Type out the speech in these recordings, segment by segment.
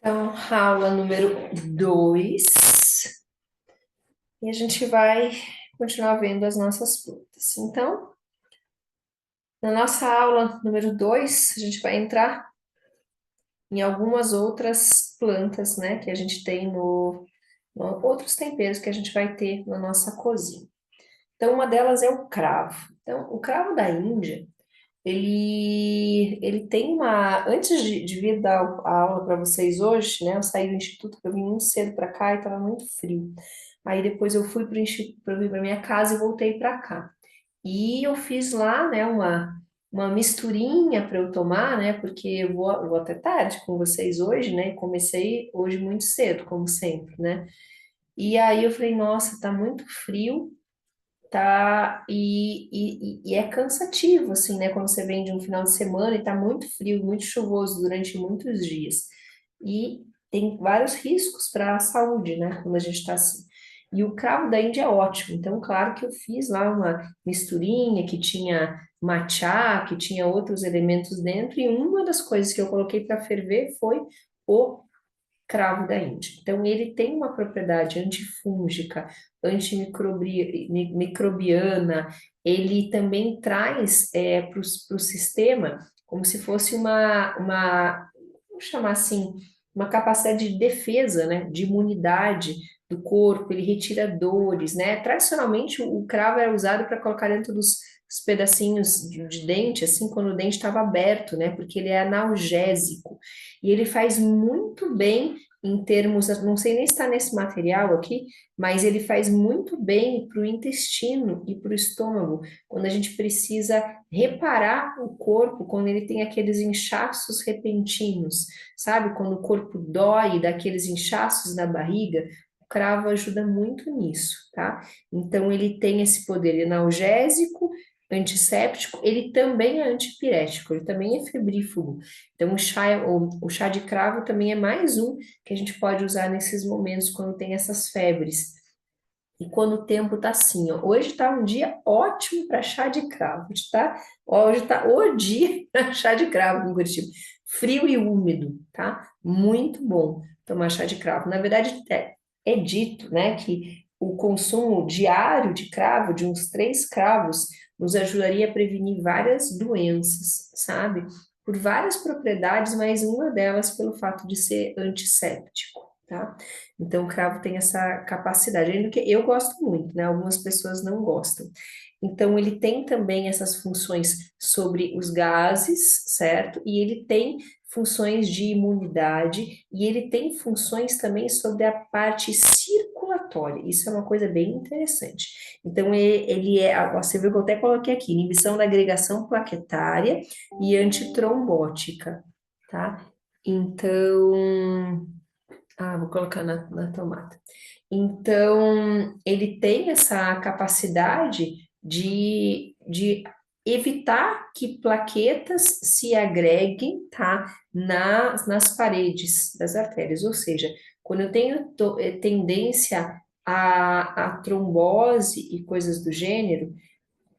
Então, aula número 2, e a gente vai continuar vendo as nossas plantas. Então, na nossa aula número 2, a gente vai entrar em algumas outras plantas, né, que a gente tem outros temperos que a gente vai ter na nossa cozinha. Então, uma delas é o cravo. Então, o cravo da Índia, ele tem antes de vir dar a aula para vocês hoje, né? Eu saí do instituto, eu vim muito cedo para cá e estava muito frio. Aí depois eu fui para o instituto, para vir para minha casa e voltei para cá. E eu fiz lá, né, uma misturinha para eu tomar, né? Porque eu vou até tarde com vocês hoje, né? Comecei hoje muito cedo, como sempre, né? E aí eu falei, nossa, tá muito frio, tá? E é cansativo, assim, né? Quando você vem de um final de semana e tá muito frio, muito chuvoso durante muitos dias. E tem vários riscos para a saúde, né? Quando a gente está assim. E o cravo da Índia é ótimo. Então, claro que eu fiz lá uma misturinha que tinha matcha, que tinha outros elementos dentro, e uma das coisas que eu coloquei para ferver foi o cravo da Índia. Então, ele tem uma propriedade antifúngica, antimicrobiana, ele também traz para o sistema como se fosse vamos chamar assim, uma capacidade de defesa, né, de imunidade do corpo, ele retira dores, né? Tradicionalmente, o cravo era usado para colocar dentro dos pedacinhos de dente, assim, quando o dente estava aberto, né? Porque ele é analgésico. E ele faz muito bem em termos, não sei nem se está nesse material aqui, mas ele faz muito bem para o intestino e para o estômago, quando a gente precisa reparar o corpo, quando ele tem aqueles inchaços repentinos, sabe? Quando o corpo dói, daqueles inchaços na barriga, o cravo ajuda muito nisso, tá? Então, ele tem esse poder analgésico, antisséptico, ele também é antipirético, ele também é febrífugo. Então, o chá de cravo também é mais um que a gente pode usar nesses momentos quando tem essas febres. E quando o tempo tá assim, ó, hoje tá um dia ótimo para chá de cravo, tá? Hoje tá o dia para chá de cravo em Curitiba. Frio e úmido, tá? Muito bom tomar chá de cravo. Na verdade, é dito, né, que o consumo diário de cravo, de uns 3 cravos, nos ajudaria a prevenir várias doenças, sabe? Por várias propriedades, mas uma delas pelo fato de ser antisséptico, tá? Então, o cravo tem essa capacidade, ainda que eu gosto muito, né? Algumas pessoas não gostam. Então, ele tem também essas funções sobre os gases, certo? E ele tem funções de imunidade e ele tem funções também sobre a parte circulatória. Isso é uma coisa bem interessante. Então, ele é, você viu que eu até coloquei aqui, inibição da agregação plaquetária e antitrombótica, tá? Então, vou colocar na tomada. Então, ele tem essa capacidade de evitar que plaquetas se agreguem, tá, nas paredes das artérias. Ou seja, quando eu tenho tendência à trombose e coisas do gênero,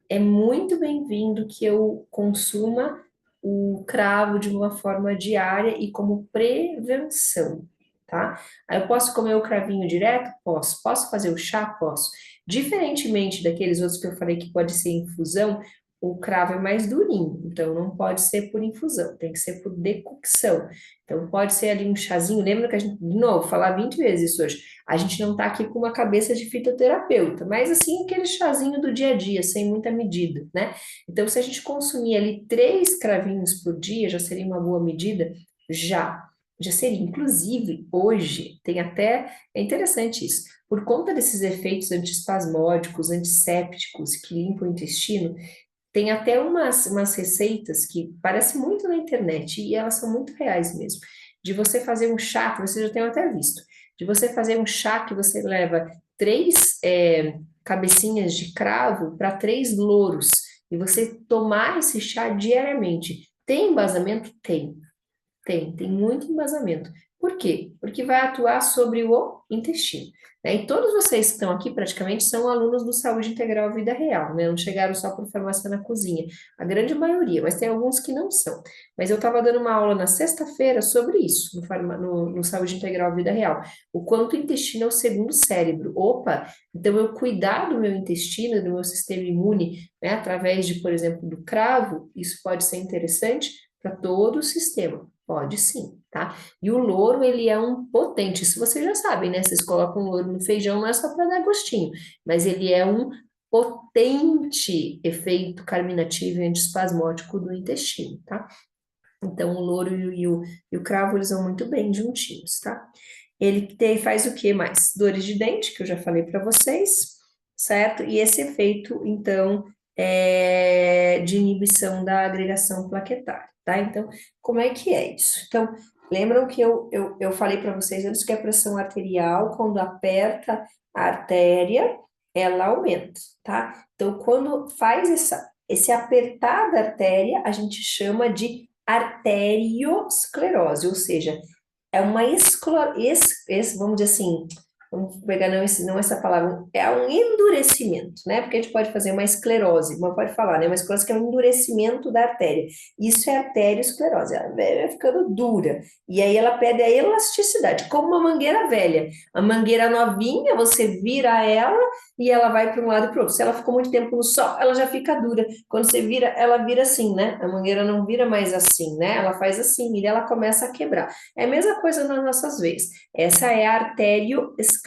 é muito bem-vindo que eu consuma o cravo de uma forma diária e como prevenção, tá? Aí eu posso comer o cravinho direto? Posso. Posso fazer o chá? Posso. Diferentemente daqueles outros que eu falei que pode ser infusão, o cravo é mais durinho, então não pode ser por infusão, tem que ser por decocção. Então pode ser ali um chazinho, lembra que a gente, de novo, falar 20 vezes isso hoje, a gente não tá aqui com uma cabeça de fitoterapeuta, mas assim, aquele chazinho do dia a dia, sem muita medida, né? Então, se a gente consumir ali 3 cravinhos por dia, já seria uma boa medida? Já seria. Inclusive, hoje, é interessante isso, por conta desses efeitos antiespasmódicos, antissépticos, que limpam o intestino, tem até umas receitas que parecem muito na internet e elas são muito reais mesmo. De você fazer um chá, que você já tem até visto, de você fazer um chá que você leva 3 cabecinhas de cravo para 3 louros e você tomar esse chá diariamente. Tem embasamento? Tem. Tem muito embasamento. Por quê? Porque vai atuar sobre o intestino. Né? E todos vocês que estão aqui praticamente são alunos do Saúde Integral Vida Real, né? Não chegaram só por farmácia na cozinha. A grande maioria, mas tem alguns que não são. Mas eu estava dando uma aula na sexta-feira sobre isso, no Saúde Integral Vida Real. O quanto o intestino é o segundo cérebro. Opa, então eu cuidar do meu intestino, do meu sistema imune, né, através de, por exemplo, do cravo, isso pode ser interessante para todo o sistema. Pode sim, tá? E o louro, ele é um potente, isso vocês já sabem, né? Vocês colocam louro no feijão, não é só para dar gostinho, mas ele é um potente efeito carminativo e antiespasmódico do intestino, tá? Então, o louro e o cravo, eles vão muito bem juntinhos, tá? Faz o que mais? Dores de dente, que eu já falei para vocês, certo? E esse efeito, então, de inibição da agregação plaquetária, tá? Então, como é que é isso? Então, lembram que eu falei para vocês antes que a pressão arterial, quando aperta a artéria, ela aumenta, tá? Então, quando faz esse apertar da artéria, a gente chama de arteriosclerose, ou seja, é uma vamos dizer assim, vamos pegar não essa palavra, é um endurecimento, né? Porque a gente pode fazer uma esclerose, mas pode falar, né? Uma esclerose que é um endurecimento da artéria. Isso é arteriosclerose, ela vai ficando dura. E aí ela perde a elasticidade, como uma mangueira velha. A mangueira novinha, você vira ela e ela vai para um lado e para o outro. Se ela ficou muito tempo no sol, ela já fica dura. Quando você vira, ela vira assim, né? A mangueira não vira mais assim, né? Ela faz assim e ela começa a quebrar. É a mesma coisa nas nossas veias. Essa é a arteriosclerose.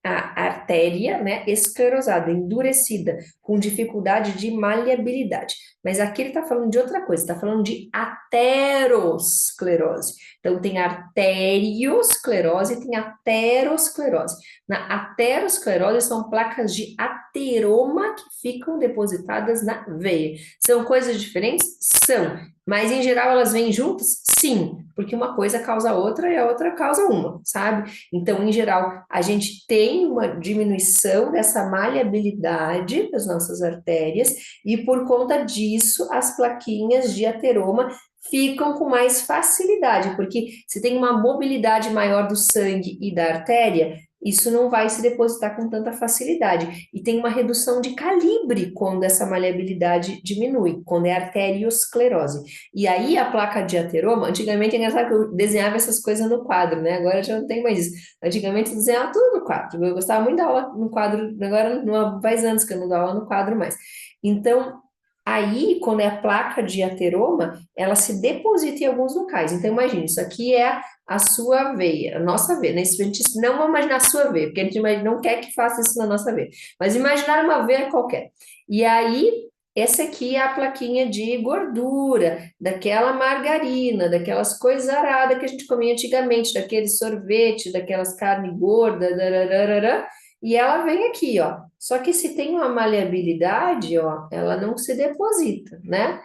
A artéria, né, esclerosada, endurecida, com dificuldade de maleabilidade. Mas aqui ele está falando de outra coisa, está falando de aterosclerose. Então, tem arteriosclerose e tem aterosclerose. Na aterosclerose são placas de ateroma que ficam depositadas na veia. São coisas diferentes? São. Mas em geral elas vêm juntas? Sim, porque uma coisa causa a outra e a outra causa uma, sabe? Então, em geral, a gente tem uma diminuição dessa maleabilidade das nossas artérias e por conta disso as plaquinhas de ateroma ficam com mais facilidade, porque se tem uma mobilidade maior do sangue e da artéria, isso não vai se depositar com tanta facilidade. E tem uma redução de calibre quando essa maleabilidade diminui, quando é arteriosclerose. E aí a placa de ateroma, antigamente é engraçado que eu desenhava essas coisas no quadro, né? Agora já não tem mais isso. Antigamente eu desenhava tudo no quadro. Eu gostava muito da aula no quadro, agora não faz anos que eu não dou aula no quadro mais. Então, aí, quando é a placa de ateroma, ela se deposita em alguns locais. Então, imagine, isso aqui é a sua veia, a nossa veia, né? Isso a gente não vamos imaginar a sua veia, porque a gente não quer que faça isso na nossa veia, mas imaginar uma veia qualquer. E aí, essa aqui é a plaquinha de gordura, daquela margarina, daquelas coisas aradas que a gente comia antigamente, daquele sorvete, daquelas carne gorda, dararara, e ela vem aqui, ó. Só que se tem uma maleabilidade, ó, ela não se deposita, né?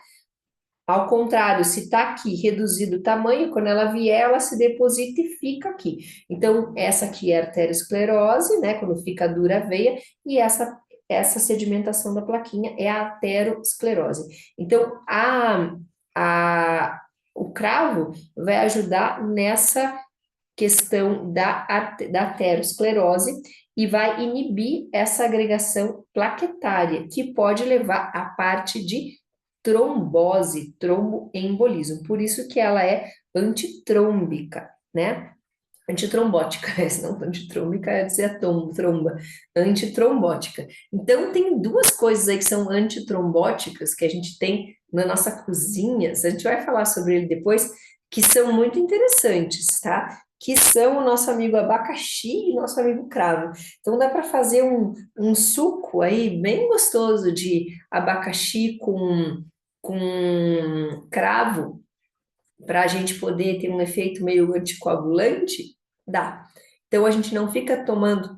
Ao contrário, se está aqui reduzido o tamanho, quando ela vier, ela se deposita e fica aqui. Então, essa aqui é a arteriosclerose, né? Quando fica dura a veia, e essa sedimentação da plaquinha é a aterosclerose. Então, o cravo vai ajudar nessa questão da aterosclerose e vai inibir essa agregação plaquetária, que pode levar à parte de trombose, tromboembolismo. Por isso que ela é antitrômbica, né? Antitrombótica, não antitrômbica é dizer tromba, antitrombótica. Então, tem duas coisas aí que são antitrombóticas que a gente tem na nossa cozinha, a gente vai falar sobre ele depois, que são muito interessantes, tá? Que são o nosso amigo abacaxi e o nosso amigo cravo. Então, dá para fazer um suco aí bem gostoso de abacaxi com cravo, para a gente poder ter um efeito meio anticoagulante, dá. Então a gente não fica tomando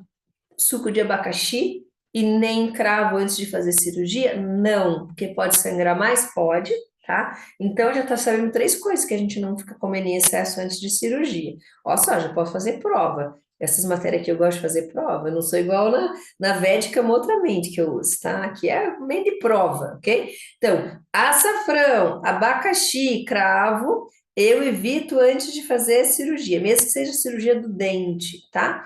suco de abacaxi e nem cravo antes de fazer cirurgia? Não, porque pode sangrar mais? Pode, tá? Então já tá sabendo três coisas que a gente não fica comendo em excesso antes de cirurgia. Ó só, já posso fazer prova. Essas matérias aqui eu gosto de fazer prova, eu não sou igual na Védica, é uma outra mente que eu uso, tá? Aqui é meio de prova, ok? Então, açafrão, abacaxi, cravo Eu evito antes de fazer a cirurgia, mesmo que seja cirurgia do dente, tá?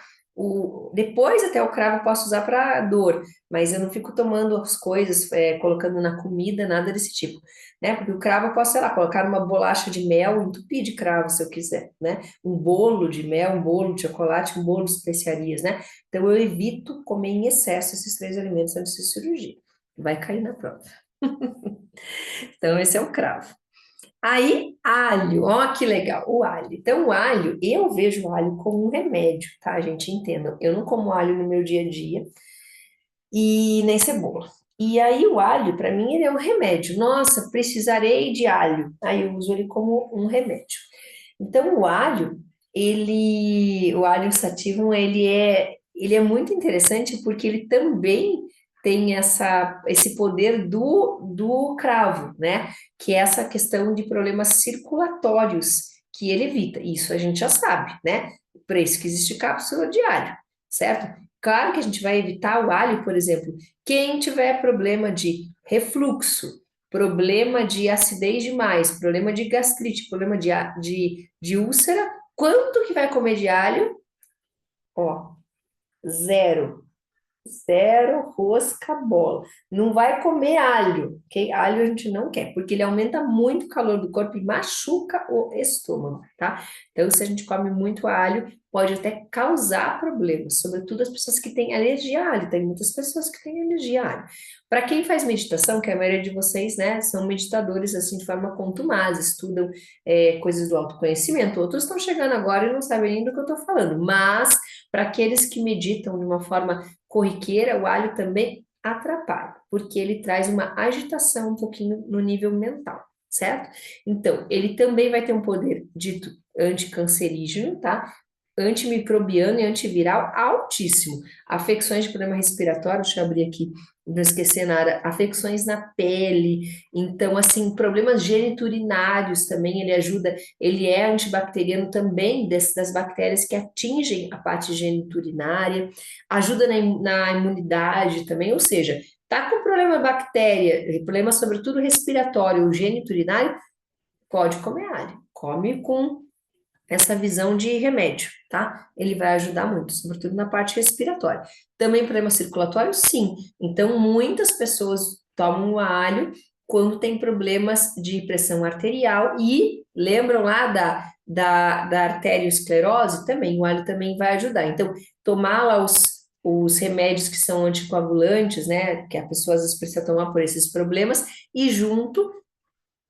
Depois até o cravo eu posso usar para dor, mas eu não fico tomando as coisas, colocando na comida, nada desse tipo, né? Porque o cravo eu posso, sei lá, colocar numa bolacha de mel, entupir de cravo se eu quiser, né? Um bolo de mel, um bolo de chocolate, um bolo de especiarias, né? Então eu evito comer em excesso esses três alimentos antes de cirurgia. Vai cair na prova. Então esse é o cravo. Aí, alho, ó que legal, o alho. Então, o alho, eu vejo o alho como um remédio, tá, gente? Entendam. Eu não como alho no meu dia a dia e nem cebola. E aí, o alho, para mim, ele é um remédio. Nossa, precisarei de alho. Aí, eu uso ele como um remédio. Então, o alho, o alho sativum, ele é muito interessante porque ele também tem esse poder do cravo, né? Que é essa questão de problemas circulatórios que ele evita. Isso a gente já sabe, né? Por isso que existe cápsula de alho, certo? Claro que a gente vai evitar o alho, por exemplo, quem tiver problema de refluxo, problema de acidez demais, problema de gastrite, problema de úlcera, quanto que vai comer de alho? Ó, zero. Zero rosca bola. Não vai comer alho, ok? Alho a gente não quer, porque ele aumenta muito o calor do corpo e machuca o estômago, tá? Então, se a gente come muito alho, pode até causar problemas, sobretudo as pessoas que têm alergia a alho. Tem muitas pessoas que têm alergia a alho. Para quem faz meditação, que a maioria de vocês, né, são meditadores assim de forma contumaz, estudam coisas do autoconhecimento. Outros estão chegando agora e não sabem nem do que eu estou falando, mas para aqueles que meditam de uma forma corriqueira, o alho também atrapalha, porque ele traz uma agitação um pouquinho no nível mental, certo? Então, ele também vai ter um poder dito anticancerígeno, tá? Antimicrobiano e antiviral altíssimo. Afecções de problema respiratório, deixa eu abrir aqui, não esquecer nada, afecções na pele, então, assim, problemas geniturinários também, ele ajuda, ele é antibacteriano também das bactérias que atingem a parte geniturinária, ajuda na imunidade também, ou seja, tá com problema bactéria, problema sobretudo respiratório ou geniturinário, pode comer alho, come com essa visão de remédio, tá? Ele vai ajudar muito, sobretudo na parte respiratória. Também problema circulatório, sim. Então, muitas pessoas tomam o alho quando tem problemas de pressão arterial e lembram lá da arteriosclerose? Também, o alho também vai ajudar. Então, tomar lá os remédios que são anticoagulantes, né, que a pessoa às vezes precisa tomar por esses problemas, e junto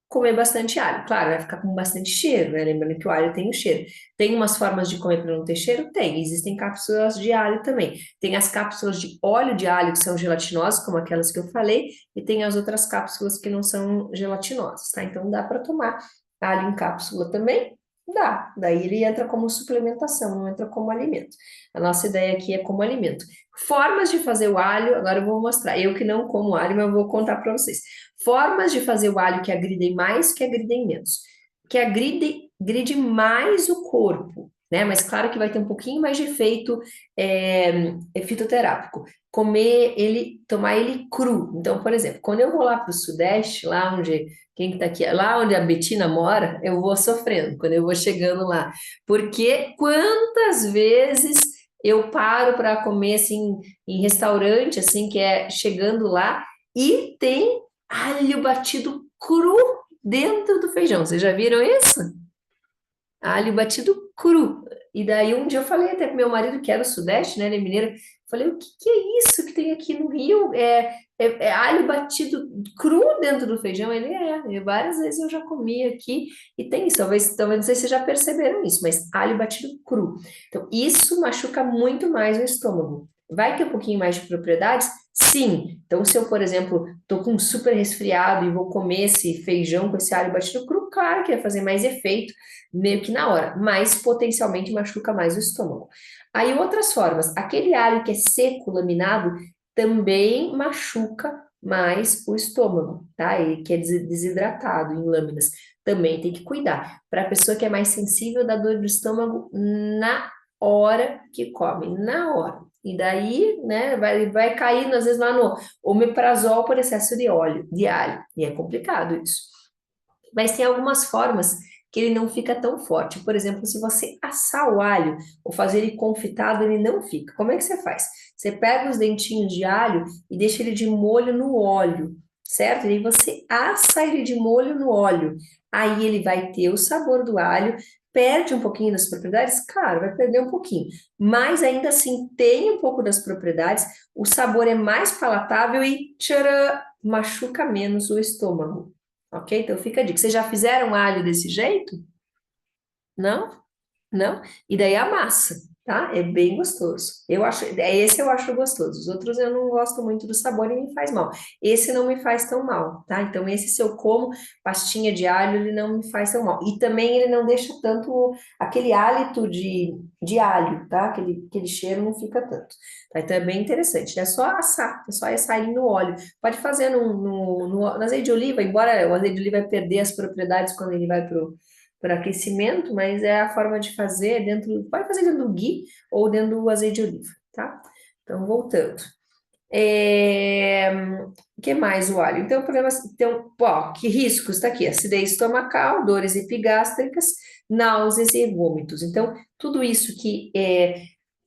comer bastante alho. Claro, vai ficar com bastante cheiro, né? Lembrando que o alho tem o cheiro. Tem umas formas de comer para não ter cheiro? Tem. Existem cápsulas de alho também. Tem as cápsulas de óleo de alho que são gelatinosas, como aquelas que eu falei, e tem as outras cápsulas que não são gelatinosas, tá? Então dá para tomar alho em cápsula também? Dá. Daí ele entra como suplementação, não entra como alimento. A nossa ideia aqui é como alimento. Formas de fazer o alho, agora eu vou mostrar. Eu que não como alho, mas eu vou contar para vocês. Formas de fazer o alho que agridem mais, que agridem menos. Que agride mais o corpo, né? Mas claro que vai ter um pouquinho mais de efeito fitoterápico. Comer ele, tomar ele cru. Então, por exemplo, quando eu vou lá para o Sudeste, lá onde, quem que tá aqui? Lá onde a Betina mora, eu vou sofrendo quando eu vou chegando lá. Porque quantas vezes eu paro para comer assim em restaurante, assim, que é chegando lá, e tem alho batido cru dentro do feijão. Vocês já viram isso? Alho batido cru. E daí um dia eu falei até pro meu marido, que era do Sudeste, né, ele é mineiro, falei, o que que é isso que tem aqui no Rio? É alho batido cru dentro do feijão? Ele e várias vezes eu já comi aqui, e tem isso, talvez não sei se vocês já perceberam isso, mas alho batido cru. Então, isso machuca muito mais o estômago. Vai ter um pouquinho mais de propriedades? Sim. Então, se eu, por exemplo, tô com um super resfriado e vou comer esse feijão com esse alho batido cru, claro que vai fazer mais efeito, meio que na hora, mas potencialmente machuca mais o estômago. Aí outras formas, aquele alho que é seco, laminado, também machuca mais o estômago, tá? E que é desidratado em lâminas, também tem que cuidar. Para a pessoa que é mais sensível da dor do estômago na hora que come, na hora. E daí, né, vai caindo às vezes lá no omeprazol por excesso de óleo, de alho. E é complicado isso. Mas tem algumas formas que ele não fica tão forte. Por exemplo, se você assar o alho ou fazer ele confitado, ele não fica. Como é que você faz? Você pega os dentinhos de alho e deixa ele de molho no óleo, certo? E aí você assa ele de molho no óleo. Aí ele vai ter o sabor do alho, perde um pouquinho das propriedades? Claro, vai perder um pouquinho, mas ainda assim tem um pouco das propriedades, o sabor é mais palatável e tcharam, machuca menos o estômago, ok? Então fica a dica. Vocês já fizeram alho desse jeito? Não? Não? E daí a massa, tá? É bem gostoso. Esse eu acho gostoso. Os outros eu não gosto muito do sabor e me faz mal. Esse não me faz tão mal, tá? Então esse se eu como pastinha de alho, ele não me faz tão mal. E também ele não deixa tanto aquele hálito de alho, tá? Aquele cheiro não fica tanto. Tá? Então é bem interessante. É só assar ele no óleo. Pode fazer no azeite de oliva, embora o azeite de oliva vai perder as propriedades quando ele vai para aquecimento, mas é a forma de fazer dentro, pode fazer dentro do ghee ou dentro do azeite de oliva, tá? Então, voltando. É, o que mais o alho? Então, problemas, então, ó, que riscos? Está aqui, acidez estomacal, dores epigástricas, náuseas e vômitos. Então, tudo isso que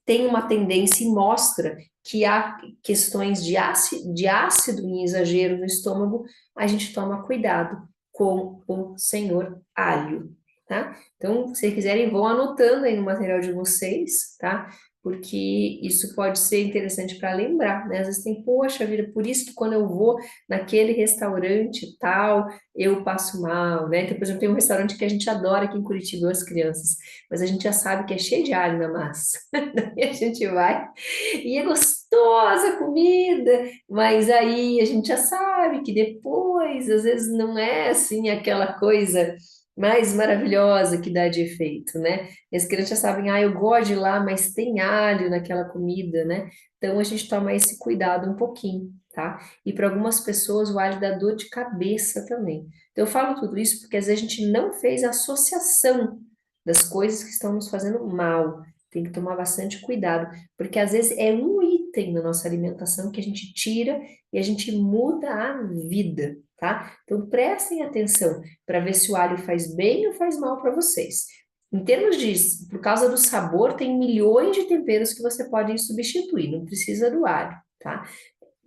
tem uma tendência e mostra que há questões de ácido em exagero no estômago, a gente toma cuidado com o senhor alho, tá? Então, se quiserem, vão anotando aí no material de vocês, tá? Porque isso pode ser interessante para lembrar, né? Às vezes tem, poxa vida, por isso que quando eu vou naquele restaurante tal, eu passo mal, né? Então, por exemplo, tem um restaurante que a gente adora aqui em Curitiba, as crianças, mas a gente já sabe que é cheio de alho na massa. Daí a gente vai e é gostosa a comida, mas aí a gente já sabe que depois, às vezes, não é assim aquela coisa mais maravilhosa que dá de efeito, né? E as crianças já sabem, eu gosto de ir lá, mas tem alho naquela comida, né? Então a gente toma esse cuidado um pouquinho, tá? E para algumas pessoas o alho dá dor de cabeça também. Então eu falo tudo isso porque às vezes a gente não fez a associação das coisas que estão nos fazendo mal. Tem que tomar bastante cuidado, porque às vezes é um item na nossa alimentação que a gente tira e a gente muda a vida, tá? Então prestem atenção para ver se o alho faz bem ou faz mal para vocês. Em termos de, por causa do sabor, tem milhões de temperos que você pode substituir, não precisa do alho, tá?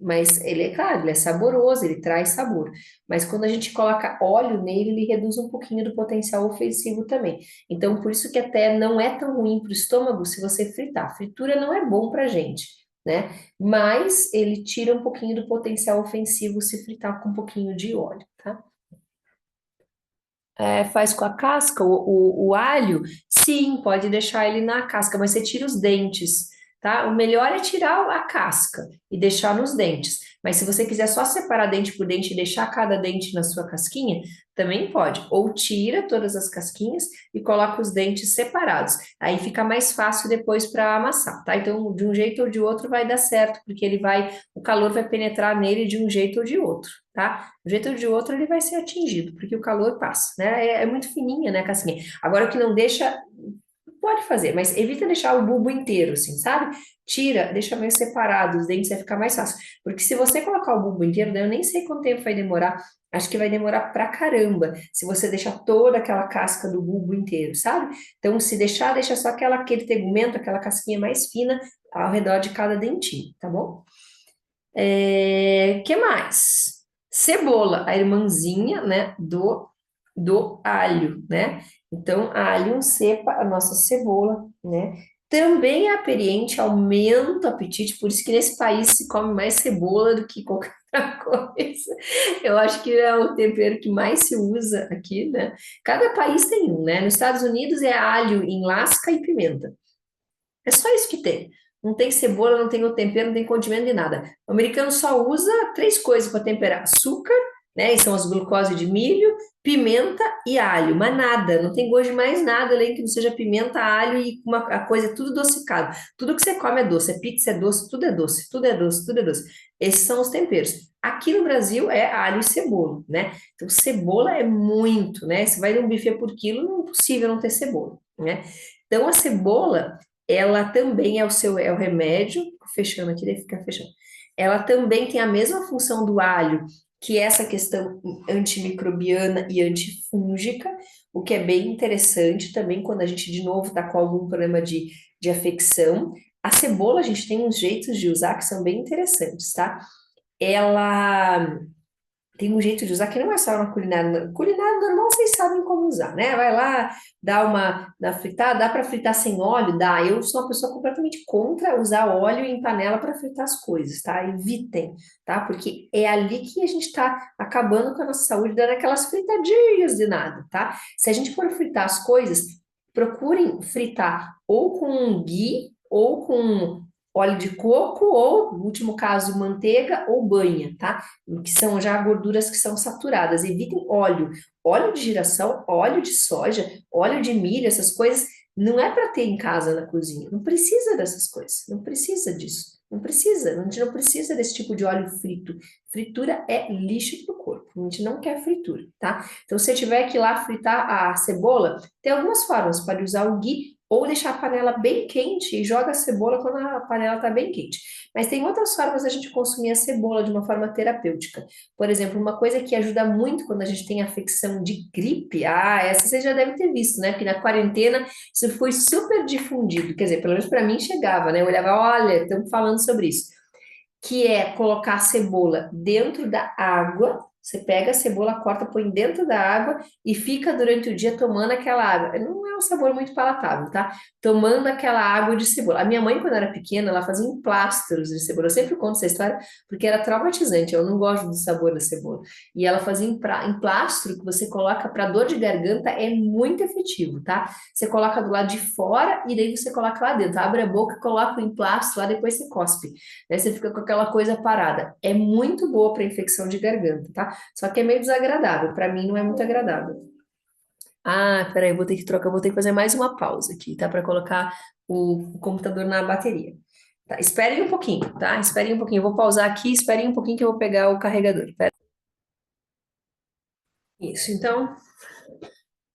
Mas ele é claro, ele é saboroso, ele traz sabor. Mas quando a gente coloca óleo nele, ele reduz um pouquinho do potencial ofensivo também. Então, por isso que até não é tão ruim para o estômago se você fritar. Fritura não é bom para gente, né? Mas ele tira um pouquinho do potencial ofensivo se fritar com um pouquinho de óleo, tá? Faz com a casca, o alho, sim, pode deixar ele na casca, mas você tira os dentes, tá? O melhor é tirar a casca e deixar nos dentes. Mas se você quiser só separar dente por dente e deixar cada dente na sua casquinha, também pode. Ou tira todas as casquinhas e coloca os dentes separados. Aí fica mais fácil depois para amassar, tá? Então, de um jeito ou de outro vai dar certo, porque o calor vai penetrar nele de um jeito ou de outro, tá? De um jeito ou de outro ele vai ser atingido, porque o calor passa, né? É muito fininha, né, a casquinha. Agora, o que não deixa, pode fazer, mas evita deixar o bulbo inteiro, assim, sabe? Tira, deixa meio separado, os dentes vai ficar mais fácil. Porque se você colocar o bulbo inteiro, daí eu nem sei quanto tempo vai demorar. Acho que vai demorar pra caramba se você deixar toda aquela casca do bulbo inteiro, sabe? Então, se deixar, deixa só aquele tegumento, aquela casquinha mais fina ao redor de cada dentinho, tá bom? Que mais? Cebola, a irmãzinha, né, do alho, né? Então, alho cepa, a nossa cebola, né? Também é aperiente, aumenta o apetite, por isso que nesse país se come mais cebola do que qualquer outra coisa. Eu acho que é o tempero que mais se usa aqui, né? Cada país tem um, né? Nos Estados Unidos é alho em lasca e pimenta. É só isso que tem. Não tem cebola, não tem o tempero, não tem condimento de nada. O americano só usa três coisas para temperar: açúcar, né? E são as glucose de milho, pimenta e alho. Mas nada, não tem gosto de mais nada além que não seja pimenta, alho e a coisa é tudo adocicado. Tudo que você come é doce, é pizza é doce, tudo é doce, tudo é doce, tudo é doce. Esses são os temperos. Aqui no Brasil é alho e cebola, né? Então cebola é muito, né? Você vai num buffet por quilo, não é possível não ter cebola, né? Então a cebola ela também é o remédio, fechando aqui, deve ficar fechando. Ela também tem a mesma função do alho, que é essa questão antimicrobiana e antifúngica, o que é bem interessante também quando a gente, de novo, está com algum problema de afecção. A cebola, a gente tem uns jeitos de usar que são bem interessantes, tá? Ela tem um jeito de usar que não é só uma culinária. Culinária normal, vocês sabem como usar, né? Vai lá, dá uma na fritada, dá para fritar sem óleo? Dá. Eu sou uma pessoa completamente contra usar óleo em panela para fritar as coisas, tá? Evitem, tá? Porque é ali que a gente está acabando com a nossa saúde, dando aquelas fritadinhas de nada, tá? Se a gente for fritar as coisas, procurem fritar ou com ghee ou com óleo de coco ou, no último caso, manteiga ou banha, tá? Que são já gorduras que são saturadas. Evitem óleo. Óleo de girassol, óleo de soja, óleo de milho, essas coisas não é para ter em casa na cozinha. Não precisa dessas coisas. Não precisa disso. Não precisa. A gente não precisa desse tipo de óleo frito. Fritura é lixo para o corpo. A gente não quer fritura, tá? Então, se você tiver que ir lá fritar a cebola, tem algumas formas. Pode usar o ghee ou deixar a panela bem quente e joga a cebola quando a panela está bem quente. Mas tem outras formas da gente consumir a cebola de uma forma terapêutica. Por exemplo, uma coisa que ajuda muito quando a gente tem afecção de gripe, essa você já deve ter visto, né? Porque na quarentena isso foi super difundido, quer dizer, pelo menos para mim chegava, né? Eu olhava, olha, estamos falando sobre isso, que é colocar a cebola dentro da água. Você pega a cebola, corta, põe dentro da água e fica durante o dia tomando aquela água. Não é um sabor muito palatável, tá? Tomando aquela água de cebola. A minha mãe, quando era pequena, ela fazia emplastros de cebola. Eu sempre conto essa história porque era traumatizante. Eu não gosto do sabor da cebola. E ela fazia emplastro que você coloca para dor de garganta, é muito efetivo, tá? Você coloca do lado de fora e daí você coloca lá dentro. Abre a boca, coloca o emplastro lá, depois você cospe. Aí você fica com aquela coisa parada. É muito boa para infecção de garganta, tá? Só que é meio desagradável. Para mim não é muito agradável. Peraí, eu vou ter que trocar, eu vou ter que fazer mais uma pausa aqui, tá? Para colocar o computador na bateria. Tá, esperem um pouquinho, tá? Esperem um pouquinho. Eu vou pausar aqui, esperem um pouquinho que eu vou pegar o carregador. Isso, então,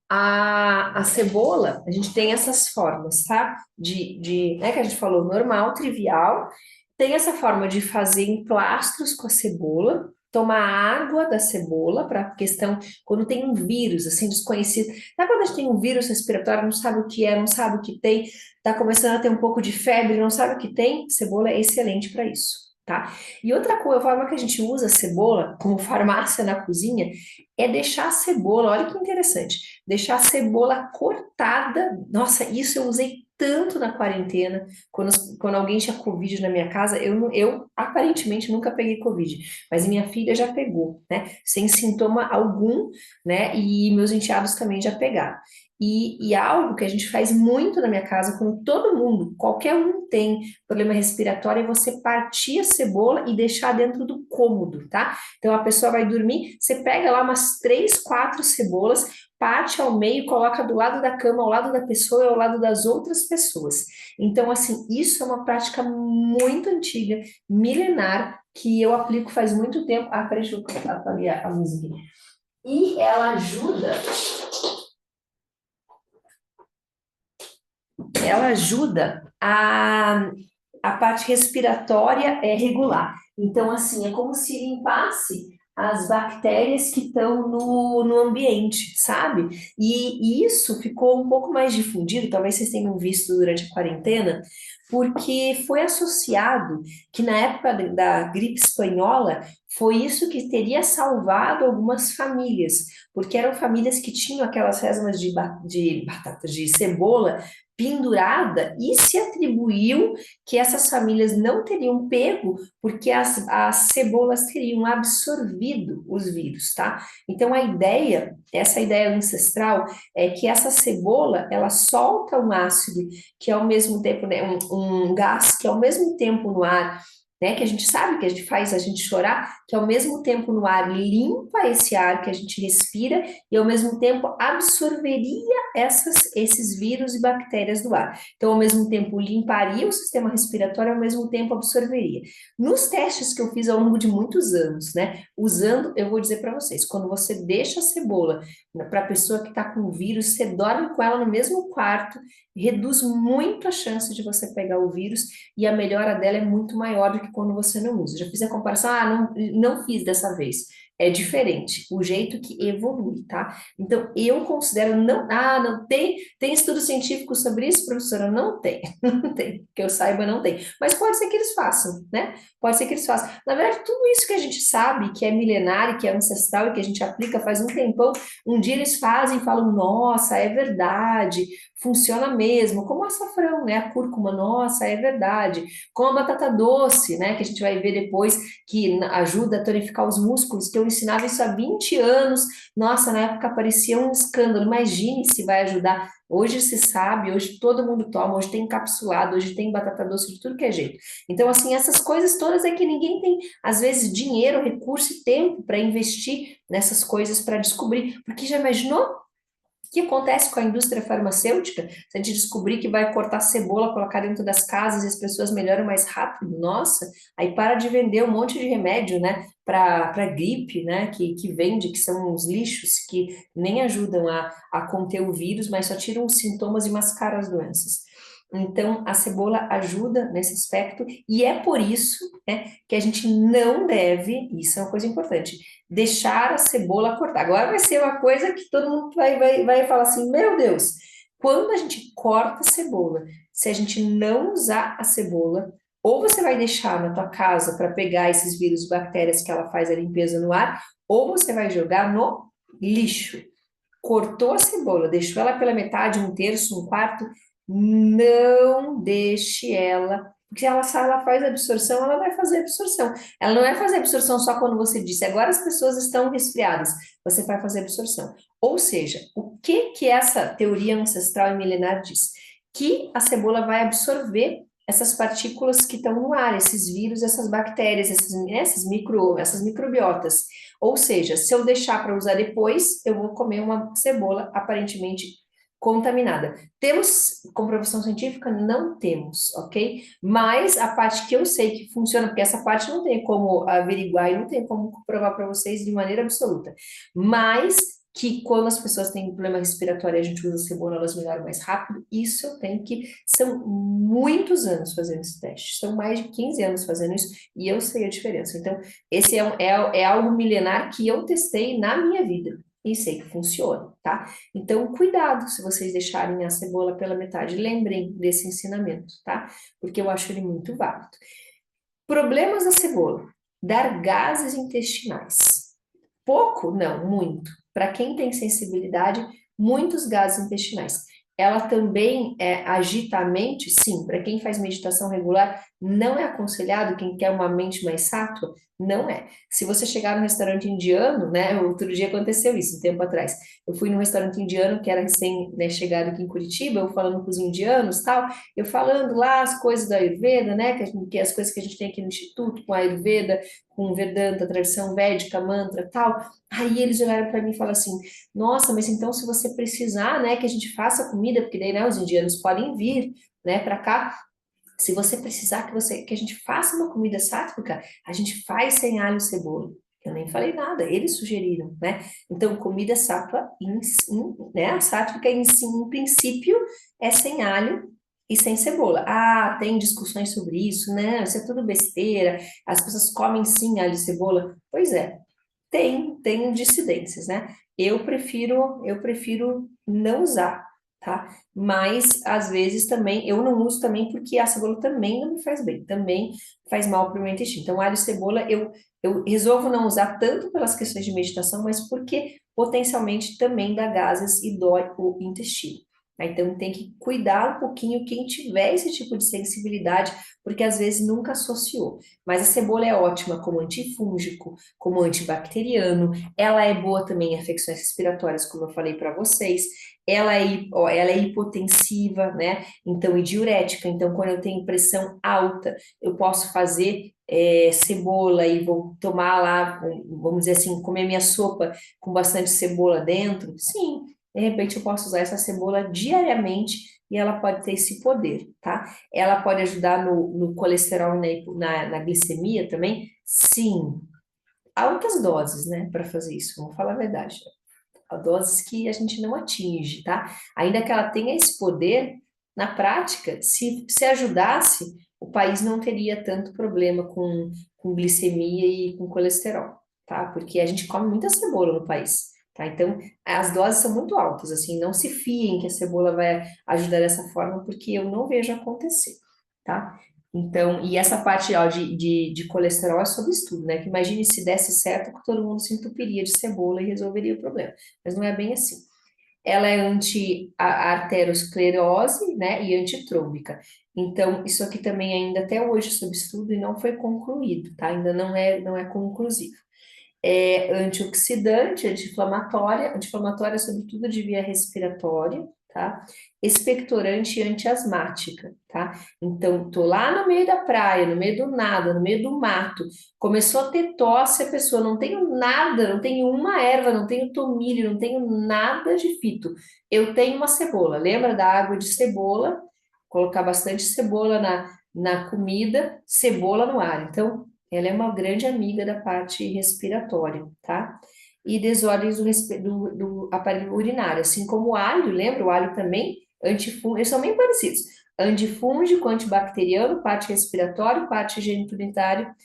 a cebola, a gente tem essas formas, tá? Né, que a gente falou, normal, trivial. Tem essa forma de fazer emplastros com a cebola, tomar água da cebola, para questão, quando tem um vírus, assim, desconhecido. Sabe quando a gente tem um vírus respiratório, não sabe o que é, não sabe o que tem, tá começando a ter um pouco de febre, não sabe o que tem? Cebola é excelente para isso. Tá? E outra coisa, a forma que a gente usa a cebola como farmácia na cozinha é deixar a cebola, olha que interessante, deixar a cebola cortada. Nossa, isso eu usei tanto na quarentena, quando alguém tinha Covid na minha casa, eu aparentemente nunca peguei Covid, mas minha filha já pegou, né? Sem sintoma algum, né? E meus enteados também já pegaram. E algo que a gente faz muito na minha casa, quando todo mundo, qualquer um tem problema respiratório, é você partir a cebola e deixar dentro do cômodo, tá? Então a pessoa vai dormir, você pega lá umas 3, 4 cebolas, parte ao meio, coloca do lado da cama, ao lado da pessoa e ao lado das outras pessoas. Então, assim, isso é uma prática muito antiga, milenar, que eu aplico faz muito tempo. Peraí, deixa eu apagar a música. E ela ajuda a parte respiratória é regular. Então, assim, é como se limpasse as bactérias que estão no ambiente, sabe? E isso ficou um pouco mais difundido, talvez vocês tenham visto durante a quarentena, porque foi associado que na época da gripe espanhola foi isso que teria salvado algumas famílias, porque eram famílias que tinham aquelas resmas de batata, de cebola pendurada e se atribuiu que essas famílias não teriam pego porque as cebolas teriam absorvido os vírus, tá? Então a ideia, essa ideia ancestral é que essa cebola, ela solta um ácido que ao mesmo tempo, né, um gás que ao mesmo tempo no ar, né, que a gente sabe que a gente faz a gente chorar, que ao mesmo tempo no ar limpa esse ar que a gente respira e ao mesmo tempo absorveria esses vírus e bactérias do ar. Então, ao mesmo tempo, limparia o sistema respiratório, ao mesmo tempo absorveria. Nos testes que eu fiz ao longo de muitos anos, né, usando, eu vou dizer para vocês, quando você deixa a cebola para a pessoa que está com vírus, você dorme com ela no mesmo quarto, reduz muito a chance de você pegar o vírus e a melhora dela é muito maior do que quando você não usa. Já fiz a comparação, não fiz dessa vez. é diferente, o jeito que evolui, tá? Então, eu considero, não tem estudo científico sobre isso, professora? Não tem, não tem, que eu saiba, não tem. Mas pode ser que eles façam, né? Pode ser que eles façam. Na verdade, tudo isso que a gente sabe, que é milenário, que é ancestral e que a gente aplica faz um tempão, um dia eles fazem e falam, nossa, é verdade, funciona mesmo, como o açafrão, né? A cúrcuma, nossa, é verdade. Como a batata doce, né? Que a gente vai ver depois, que ajuda a tonificar os músculos, que eu ensinava isso há 20 anos. Nossa, na época parecia um escândalo. Imagine se vai ajudar. Hoje se sabe, hoje todo mundo toma, hoje tem encapsulado, hoje tem batata doce de tudo que é jeito. Então, assim, essas coisas todas é que ninguém tem, às vezes, dinheiro, recurso e tempo para investir nessas coisas para descobrir. Porque já imaginou? O que acontece com a indústria farmacêutica? Se a gente descobrir que vai cortar cebola, colocar dentro das casas e as pessoas melhoram mais rápido, nossa, aí para de vender um monte de remédio, né, para gripe, né, que vende, que são uns lixos que nem ajudam a conter o vírus, mas só tiram os sintomas e mascaram as doenças. Então, a cebola ajuda nesse aspecto, e é por isso, né, que a gente não deve, isso é uma coisa importante, deixar a cebola cortar. Agora vai ser uma coisa que todo mundo vai falar assim: meu Deus, quando a gente corta a cebola, se a gente não usar a cebola, ou você vai deixar na tua casa para pegar esses vírus, bactérias que ela faz a limpeza no ar, ou você vai jogar no lixo. Cortou a cebola, deixou ela pela metade, um terço, um quarto, não deixe ela, porque ela, se ela faz absorção, ela vai fazer absorção. Ela não vai fazer absorção só quando você disse, agora as pessoas estão resfriadas, você vai fazer absorção. Ou seja, o que que essa teoria ancestral e milenar diz? Que a cebola vai absorver essas partículas que estão no ar, esses vírus, essas bactérias, essas microbiotas. Ou seja, se eu deixar para usar depois, eu vou comer uma cebola aparentemente contaminada. Temos comprovação científica? Não temos, ok? Mas a parte que eu sei que funciona, porque essa parte não tem como averiguar e não tem como comprovar para vocês de maneira absoluta. Mas que quando as pessoas têm problema respiratório e a gente usa cebola, elas melhoram mais rápido, isso eu tenho que... São muitos anos fazendo esse teste, são mais de 15 anos fazendo isso, e eu sei a diferença. Então, esse é algo milenar que eu testei na minha vida e sei que funciona, tá? Então, cuidado se vocês deixarem a cebola pela metade. Lembrem desse ensinamento, tá? Porque eu acho ele muito válido. Problemas da cebola: dar gases intestinais. Pouco? Não, muito. Para quem tem sensibilidade, muitos gases intestinais. Ela também agita a mente? Sim. Para quem faz meditação regular, não é aconselhado. Quem quer uma mente mais sátua, não é. Se você chegar no restaurante indiano, né? Outro dia aconteceu isso, um tempo atrás. Eu fui num restaurante indiano que era recém, né, chegado aqui em Curitiba, eu falando com os indianos, tal, eu falando lá as coisas da Ayurveda, né? Que as coisas que a gente tem aqui no Instituto, com a Ayurveda, com Vedanta, tradição védica, mantra, tal. Aí eles olharam para mim e falaram assim: nossa, mas então se você precisar, né, que a gente faça comida, porque daí, né, os indianos podem vir, né, para cá. Se você precisar que a gente faça uma comida sátrica, a gente faz sem alho e cebola. Eu nem falei nada, eles sugeriram, né? Então, comida sátua, né? A sátrica em si, em princípio, é sem alho e sem cebola. Ah, tem discussões sobre isso, né? Isso é tudo besteira. As pessoas comem sim alho e cebola. Pois é, tem dissidências, né? Eu prefiro não usar, tá? Mas às vezes também eu não uso também porque a cebola também não me faz bem, também faz mal para o meu intestino. Então, alho e cebola eu resolvo não usar tanto pelas questões de meditação, mas porque potencialmente também dá gases e dói o intestino. Tá? Então tem que cuidar um pouquinho quem tiver esse tipo de sensibilidade, porque às vezes nunca associou. Mas a cebola é ótima como antifúngico, como antibacteriano, ela é boa também em afecções respiratórias, como eu falei para vocês. Ela é hipotensiva, né? Então, e diurética. Então, quando eu tenho pressão alta, eu posso fazer cebola e vou tomar lá, vamos dizer assim, comer minha sopa com bastante cebola dentro. Sim, de repente eu posso usar essa cebola diariamente e ela pode ter esse poder, tá? Ela pode ajudar no colesterol e na glicemia também? Sim, altas doses, né, para fazer isso, vamos falar a verdade. Há doses que a gente não atinge, tá? Ainda que ela tenha esse poder, na prática, se ajudasse, o país não teria tanto problema com glicemia e com colesterol. tá? Porque a gente come muita cebola no país, tá? Então, as doses são muito altas, assim, não se fiem que a cebola vai ajudar dessa forma, porque eu não vejo acontecer, tá? Então, e essa parte, ó, de colesterol é sob estudo, né? Que imagine se desse certo, que todo mundo se entupiria de cebola e resolveria o problema. Mas não é bem assim. Ela é anti-arteriosclerose, né, e antitrômbica. Então, isso aqui também ainda até hoje é sob estudo e não foi concluído, tá? Ainda não é conclusivo. É antioxidante, anti-inflamatória, anti-inflamatória sobretudo de via respiratória, tá? Expectorante e antiasmática, tá? Então, tô lá no meio da praia, no meio do nada, no meio do mato, começou a ter tosse, a pessoa não tenho nada, não tenho uma erva, não tenho tomilho, não tenho nada de fito. Eu tenho uma cebola. Lembra da água de cebola? Colocar bastante cebola na comida, cebola no ar. Então, ela é uma grande amiga da parte respiratória, tá? E desordens do aparelho urinário, assim como o alho, lembra? O alho também, antifúngico, eles são bem parecidos. Antifúngico, antibacteriano, parte respiratória, parte geniturinário,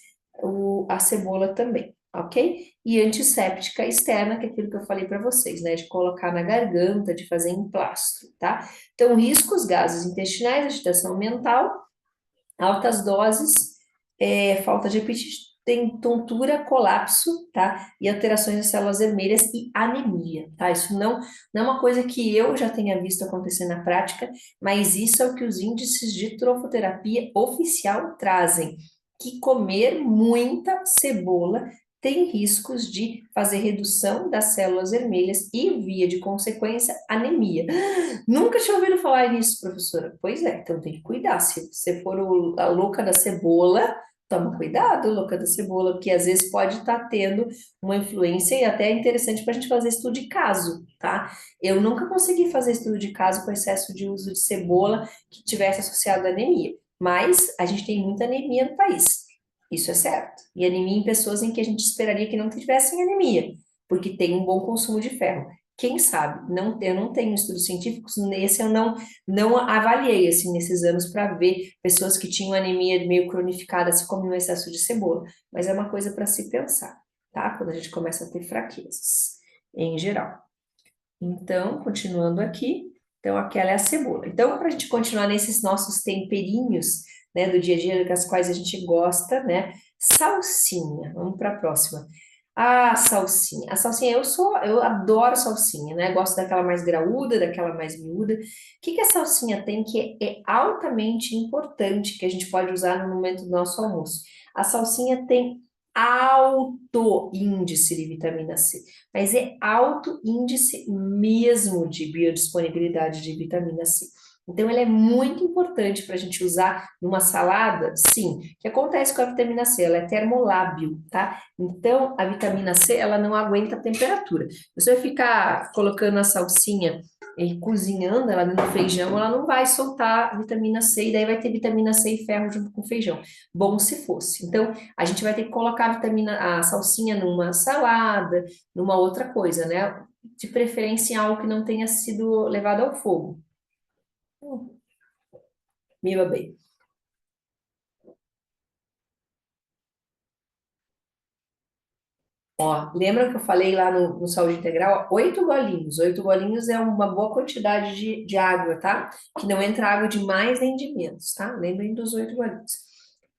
a cebola também, ok? E antisséptica externa, que é aquilo que eu falei para vocês, né? De colocar na garganta, de fazer emplastro, tá? Então, riscos, gases intestinais, agitação mental, altas doses, falta de apetite, tem tontura, colapso, tá? E alterações das células vermelhas e anemia, tá? Isso não é uma coisa que eu já tenha visto acontecer na prática, mas isso é o que os índices de trofoterapia oficial trazem, que comer muita cebola tem riscos de fazer redução das células vermelhas e, via de consequência, anemia. Nunca tinha ouvido falar nisso, professora. Pois é, então tem que cuidar. Se você for a louca da cebola, toma cuidado, louca da cebola, porque às vezes pode estar tendo uma influência e até é interessante para a gente fazer estudo de caso, tá? Eu nunca consegui fazer estudo de caso com excesso de uso de cebola que tivesse associado à anemia, mas a gente tem muita anemia no país. Isso é certo. E anemia em pessoas em que a gente esperaria que não tivessem anemia, porque tem um bom consumo de ferro. Quem sabe? Não, eu não tenho estudos científicos, nesse eu não avaliei, assim, nesses anos para ver pessoas que tinham anemia meio cronificada se comiam excesso de cebola, mas é uma coisa para se pensar, tá? Quando a gente começa a ter fraquezas, em geral. Então, continuando aqui, então aquela é a cebola. Então, para a gente continuar nesses nossos temperinhos, né, do dia a dia, das quais a gente gosta, né? Salsinha, vamos para a próxima. Ah, salsinha. A salsinha, eu adoro salsinha, né? Gosto daquela mais graúda, daquela mais miúda. O que que a salsinha tem que é altamente importante, que a gente pode usar no momento do nosso almoço? A salsinha tem alto índice de vitamina C, mas é alto índice mesmo de biodisponibilidade de vitamina C. Então, ela é muito importante para a gente usar numa salada, sim. O que acontece com a vitamina C? Ela é termolábil, tá? Então, a vitamina C, ela não aguenta a temperatura. Se você ficar colocando a salsinha e cozinhando ela no feijão, ela não vai soltar vitamina C, e daí vai ter vitamina C e ferro junto com o feijão. Bom se fosse. Então, a gente vai ter que colocar a salsinha numa salada, numa outra coisa, né? De preferência em algo que não tenha sido levado ao fogo. Me bem. Ó, lembra que eu falei lá no Saúde Integral? 8 golinhos. 8 golinhos é uma boa quantidade de água, tá? Que não entra água de mais nem de menos, tá? Lembrem dos 8 golinhos.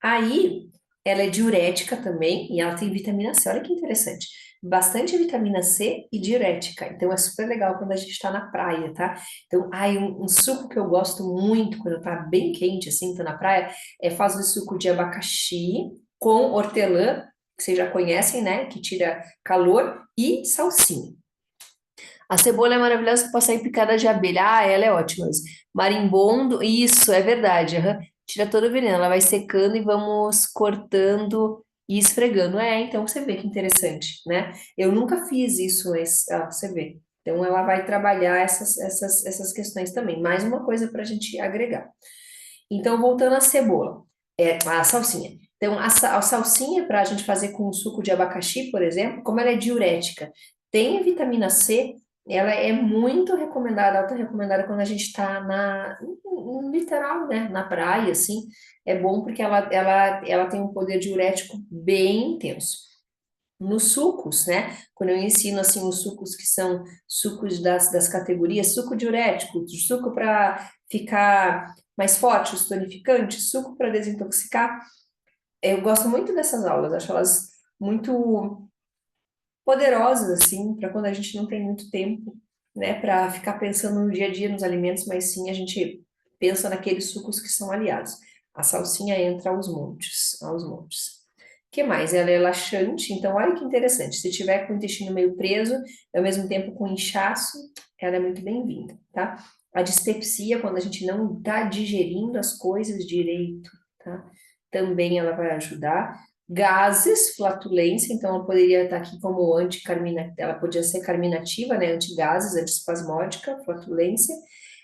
Aí, ela é diurética também e ela tem vitamina C. Olha que interessante. Bastante vitamina C e diurética. Então, é super legal quando a gente está na praia, tá? Então, aí, um suco que eu gosto muito quando tá bem quente, assim, tá na praia, é fazer o suco de abacaxi com hortelã que vocês já conhecem, né? Que tira calor, e salsinha. A cebola é maravilhosa, pode sair picada de abelha. Ah, ela é ótima. Marimbondo, isso, é verdade. Aham. Tira todo o veneno, ela vai secando e vamos cortando e esfregando. É, então você vê que interessante, né? Eu nunca fiz isso, mas você vê. Então ela vai trabalhar essas questões também. Mais uma coisa para a gente agregar. Então, voltando à cebola, a salsinha. Então, a salsinha, para a gente fazer com o suco de abacaxi, por exemplo, como ela é diurética, tem vitamina C, ela é muito recomendada, alta recomendada quando a gente está no litoral, né, na praia, assim, é bom porque ela tem um poder diurético bem intenso. nos sucos, né? Quando eu ensino assim os sucos que são sucos das categorias, suco diurético, suco para ficar mais forte, os tonificantes, suco para desintoxicar. Eu gosto muito dessas aulas, acho elas muito poderosas assim, para quando a gente não tem muito tempo, né, para ficar pensando no dia a dia nos alimentos, mas sim a gente pensa naqueles sucos que são aliados. A salsinha entra aos montes, aos montes. Que mais? Ela é laxante, então olha que interessante. Se tiver com o intestino meio preso, ao mesmo tempo com inchaço, ela é muito bem-vinda, tá? A dispepsia, quando a gente não está digerindo as coisas direito, tá? Também ela vai ajudar. Gases, flatulência, então ela poderia estar aqui como anticarminativa, ela podia ser carminativa, né? Antigases, antiespasmódica, flatulência.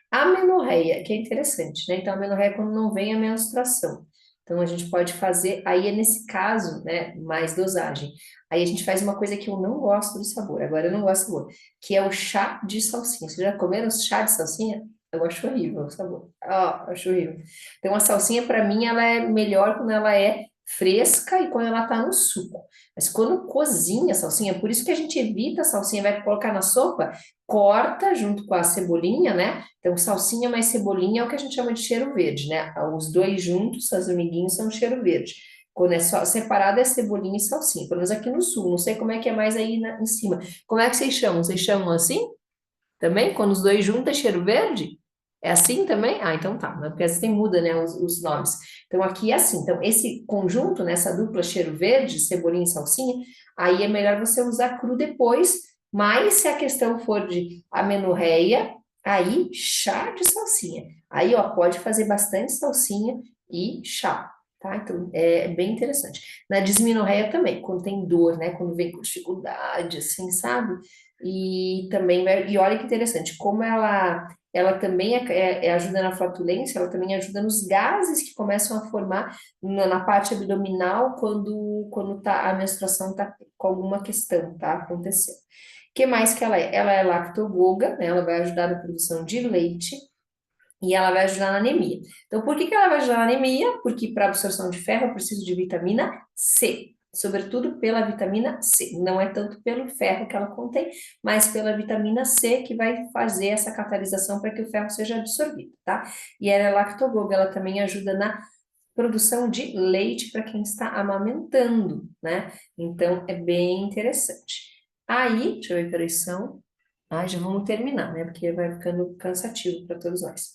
Amenorreia, que é interessante, né? Então, a amenorreia é quando não vem a menstruação. Então, a gente pode fazer, aí é nesse caso, né, mais dosagem. Aí a gente faz uma coisa que eu não gosto do sabor, agora eu não gosto do sabor, que é o chá de salsinha. Vocês já comeram chá de salsinha? Eu acho horrível o sabor. Ah, acho horrível. Então, a salsinha, para mim, ela é melhor quando ela é fresca e quando ela tá no suco. Mas quando cozinha a salsinha, por isso que a gente evita a salsinha, vai colocar na sopa, corta junto com a cebolinha, né? Então, salsinha mais cebolinha é o que a gente chama de cheiro verde, né? Os dois juntos, as amiguinhos, são cheiro verde. Quando é só separado é cebolinha e salsinha. Pelo menos aqui no sul, não sei como é que é mais aí em cima. Como é que vocês chamam? Vocês chamam assim também? Quando os dois juntos é cheiro verde? É assim também? Ah, então tá, né? Porque assim muda, né, os nomes. Então aqui é assim. Então esse conjunto, nessa dupla cheiro verde, cebolinha e salsinha, aí é melhor você usar cru depois, mas se a questão for de amenorreia, aí chá de salsinha. Aí, ó, pode fazer bastante salsinha e chá, tá? Então é bem interessante. Na dismenorreia também, quando tem dor, né, quando vem com dificuldade, assim, sabe? E também, e olha que interessante, como ela também ajuda na flatulência, ela também ajuda nos gases que começam a formar na parte abdominal quando tá, a menstruação está com alguma questão, tá acontecendo. O que mais que ela é? Ela é lactogoga, né? Ela vai ajudar na produção de leite e ela vai ajudar na anemia. Então, por que que ela vai ajudar na anemia? Porque para absorção de ferro eu preciso de vitamina C, sobretudo pela vitamina C. Não é tanto pelo ferro que ela contém, mas pela vitamina C que vai fazer essa catalisação para que o ferro seja absorvido, tá? E ela é lactogoga, ela também ajuda na produção de leite para quem está amamentando, né? Então, é bem interessante. Aí, deixa eu ver que horas são. Ah, já vamos terminar, né? Porque vai ficando cansativo para todos nós.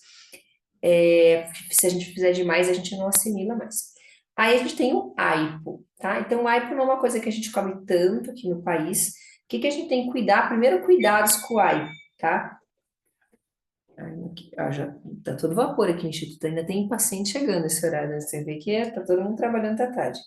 Se a gente fizer demais, a gente não assimila mais. Aí a gente tem o aipo, tá? Então, o aipo não é uma coisa que a gente come tanto aqui no país. O que que a gente tem que cuidar? Primeiro, cuidados com o aipo, tá? Já tá todo vapor aqui, Instituto. Ainda tem paciente chegando esse horário, né? Você vê que tá todo mundo trabalhando à tarde.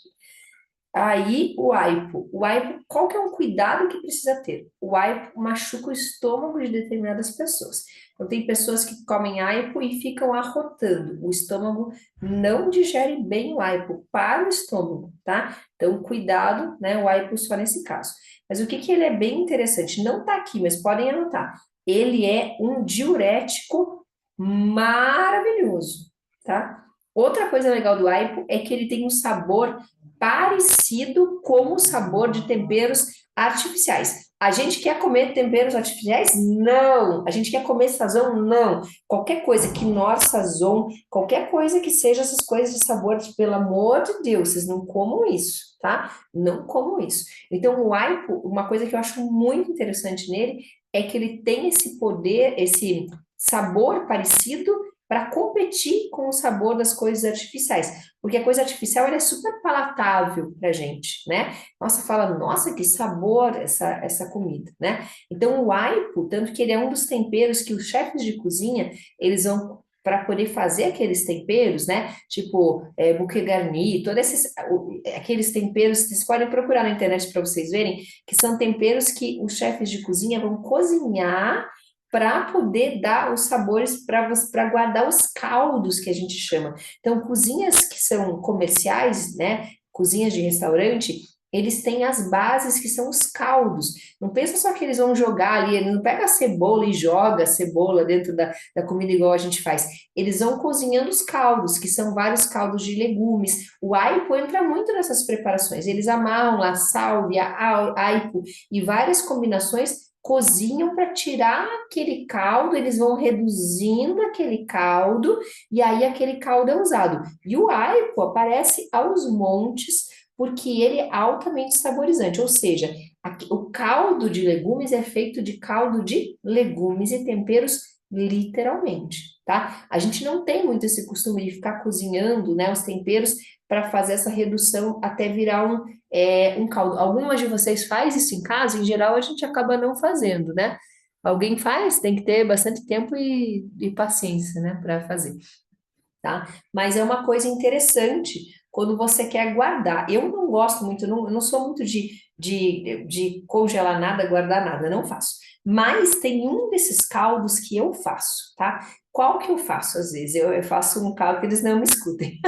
Aí, o aipo. O aipo, qual que é um cuidado que precisa ter? O aipo machuca o estômago de determinadas pessoas. Então, tem pessoas que comem aipo e ficam arrotando. O estômago não digere bem o aipo para o estômago, tá? Então, cuidado, né? O aipo só nesse caso. Mas o que que ele é bem interessante? Não tá aqui, mas podem anotar. Ele é um diurético maravilhoso, tá? Outra coisa legal do aipo é que ele tem um sabor parecido com o sabor de temperos artificiais. A gente quer comer temperos artificiais? Não. A gente quer comer sazon? Não. Qualquer coisa que nós sazon, qualquer coisa que seja essas coisas de sabor, pelo amor de Deus, vocês não comam isso, tá? Não comam isso. Então, o aipo, uma coisa que eu acho muito interessante nele é que ele tem esse poder, esse sabor parecido para competir com o sabor das coisas artificiais, porque a coisa artificial ela é super palatável para a gente, né? Nossa, fala, nossa, que sabor essa comida, né? Então o aipo, tanto que ele é um dos temperos que os chefes de cozinha eles vão para poder fazer aqueles temperos, né? Tipo bouquet garni, todos aqueles temperos, vocês podem procurar na internet para vocês verem, que são temperos que os chefes de cozinha vão cozinhar para poder dar os sabores, para guardar os caldos que a gente chama. Então, cozinhas que são comerciais, né? Cozinhas de restaurante, eles têm as bases que são os caldos. Não pensa só que eles vão jogar ali, ele não pega a cebola e joga a cebola dentro da comida igual a gente faz. Eles vão cozinhando os caldos, que são vários caldos de legumes. O aipo entra muito nessas preparações. Eles amarram lá sálvia, aipo e várias combinações, cozinham para tirar aquele caldo, eles vão reduzindo aquele caldo e aí aquele caldo é usado. E o aipo aparece aos montes porque ele é altamente saborizante, ou seja, o caldo de legumes é feito de caldo de legumes e temperos literalmente, tá? A gente não tem muito esse costume de ficar cozinhando, né, os temperos para fazer essa redução até virar um caldo. Algumas de vocês faz isso em casa, em geral a gente acaba não fazendo, né? Alguém faz, tem que ter bastante tempo e paciência, né, para fazer, tá? Mas é uma coisa interessante quando você quer guardar. Eu não gosto muito, eu não sou muito de congelar nada, guardar nada, não faço. Mas tem um desses caldos que eu faço, tá? Qual que eu faço às vezes? Eu faço um caldo que eles não me escutem.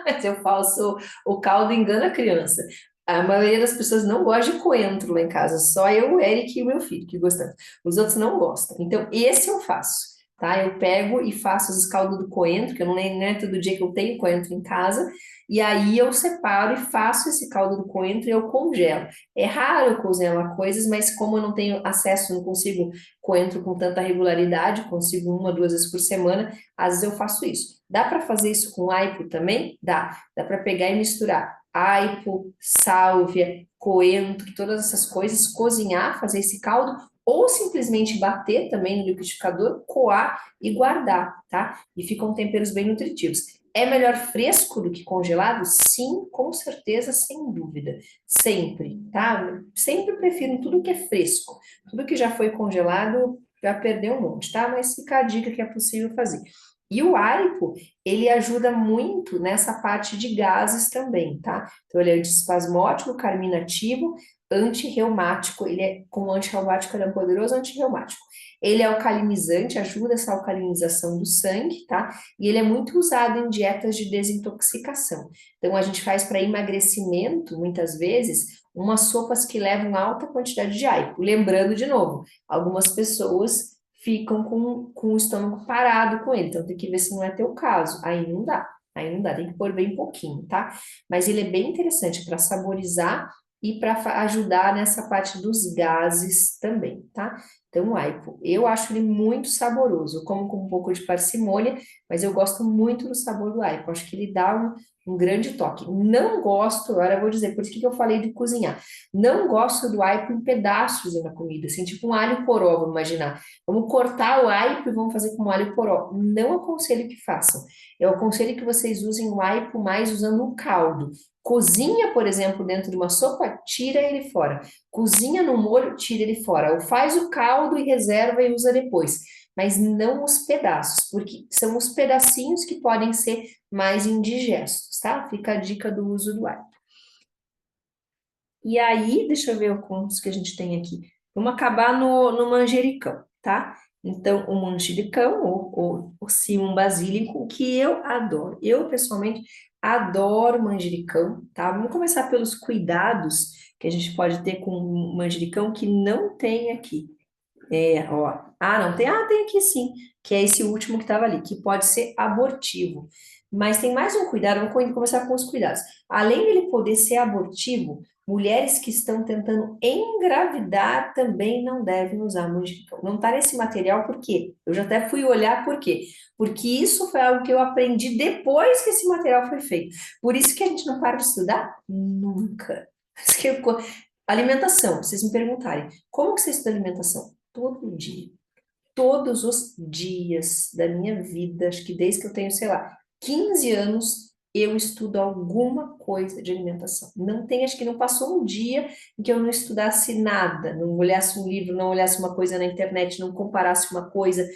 Mas eu faço o caldo engana a criança. A maioria das pessoas não gosta de coentro lá em casa, só eu, o Eric e o meu filho que gostamos. Os outros não gostam. Então, esse eu faço, tá? Eu pego e faço os caldos do coentro, que eu não é todo dia que eu tenho coentro em casa, e aí eu separo e faço esse caldo do coentro e eu congelo. É raro eu congelar coisas, mas como eu não tenho acesso, não consigo coentro com tanta regularidade, consigo uma, duas vezes por semana, às vezes eu faço isso. Dá para fazer isso com aipo também? Dá. Dá para pegar e misturar aipo, sálvia, coentro, todas essas coisas, cozinhar, fazer esse caldo, ou simplesmente bater também no liquidificador, coar e guardar, tá? E ficam temperos bem nutritivos. É melhor fresco do que congelado? Sim, com certeza, sem dúvida. Sempre, tá? Sempre prefiro tudo que é fresco. Tudo que já foi congelado já perdeu um monte, tá? Mas fica a dica que é possível fazer. E o aipo, ele ajuda muito nessa parte de gases também, tá? Então, ele é antiespasmódico, carminativo, antirreumático, ele é, como antirreumático, ele é um poderoso antirreumático. Ele é alcalinizante, ajuda essa alcalinização do sangue, tá? E ele é muito usado em dietas de desintoxicação. Então, a gente faz para emagrecimento, muitas vezes, umas sopas que levam alta quantidade de aipo. Lembrando, de novo, algumas pessoas ficam com o estômago parado com ele. Então tem que ver se não é teu caso. Aí não dá. Aí não dá, tem que pôr bem pouquinho, tá? Mas ele é bem interessante para saborizar e para ajudar nessa parte dos gases também, tá? Então, o aipo, eu acho ele muito saboroso. Eu como com um pouco de parcimônia, mas eu gosto muito do sabor do aipo. Acho que ele dá um grande toque. Não gosto, agora eu vou dizer, por isso que eu falei de cozinhar. Não gosto do aipo em pedaços na comida, assim, tipo um alho poró, vamos imaginar. Vamos cortar o aipo e vamos fazer como alho poró. Não aconselho que façam. Eu aconselho que vocês usem o aipo mais usando o caldo. Cozinha, por exemplo, dentro de uma sopa, tira ele fora. Cozinha no molho, tira ele fora. Ou faz o caldo e reserva e usa depois. Mas não os pedaços, porque são os pedacinhos que podem ser mais indigestos, tá? Fica a dica do uso do aipo. E aí, deixa eu ver quantos que a gente tem aqui. Vamos acabar no manjericão, tá? Então, o manjericão, ou simum basílico, que eu adoro. Eu, pessoalmente, adoro manjericão, tá? Vamos começar pelos cuidados que a gente pode ter com o manjericão que não tem aqui. É, ó. Ah, não tem? Ah, tem aqui sim, que é esse último que estava ali, que pode ser abortivo. Mas tem mais um cuidado, vamos começar com os cuidados. Além dele poder ser abortivo, mulheres que estão tentando engravidar também não devem usar manjericão. Não está nesse material, por quê? Eu já até fui olhar por quê. Porque isso foi algo que eu aprendi depois que esse material foi feito. Por isso que a gente não para de estudar? Nunca. Alimentação, vocês me perguntarem, como que você estuda alimentação? Todo dia. Todos os dias da minha vida, acho que desde que eu tenho, sei lá, 15 anos, eu estudo alguma coisa de alimentação. Não tem, acho que não passou um dia em que eu não estudasse nada, não olhasse um livro, não olhasse uma coisa na internet, não comparasse uma coisa.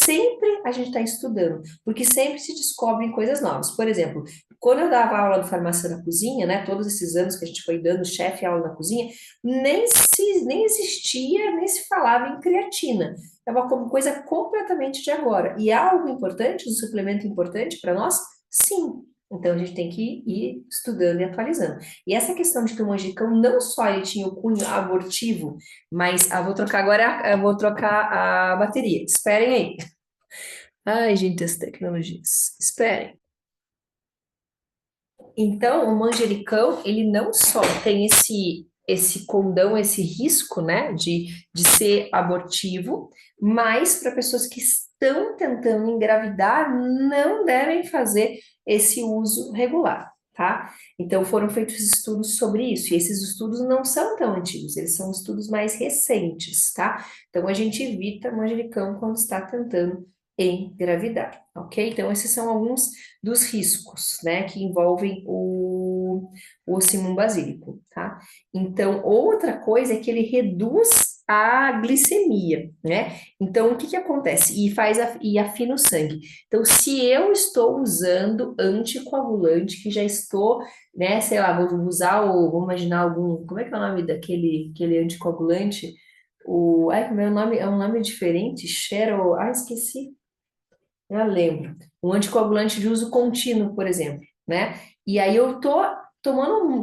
Sempre a gente está estudando, porque sempre se descobrem coisas novas. Por exemplo, quando eu dava aula de farmácia na cozinha, né, todos esses anos que a gente foi dando chefe aula na cozinha, nem existia, nem se falava em creatina. É uma coisa completamente de agora. E é algo importante, um suplemento importante para nós? Sim. Então a gente tem que ir estudando e atualizando. E essa questão de que o manjericão não só ele tinha o cunho abortivo, mas vou trocar agora, vou trocar a bateria. Esperem aí. Ai, gente, as tecnologias. Esperem. Então, o manjericão, ele não só tem esse condão, esse risco, né, de ser abortivo, mas para pessoas que estão tentando engravidar, não devem fazer esse uso regular, tá? Então, foram feitos estudos sobre isso, e esses estudos não são tão antigos, eles são estudos mais recentes, tá? Então, a gente evita manjericão quando está tentando engravidar, ok? Então, esses são alguns dos riscos, né, que envolvem o Simum basílico, tá? Então, outra coisa é que ele reduz a glicemia, né? Então, o que que acontece? E afina o sangue. Então, se eu estou usando anticoagulante, que já estou, né, sei lá, vou imaginar como é que é o nome aquele anticoagulante? Como é o nome? É um nome diferente? Esqueci. Eu lembro. Um anticoagulante de uso contínuo, por exemplo, né? E aí eu tô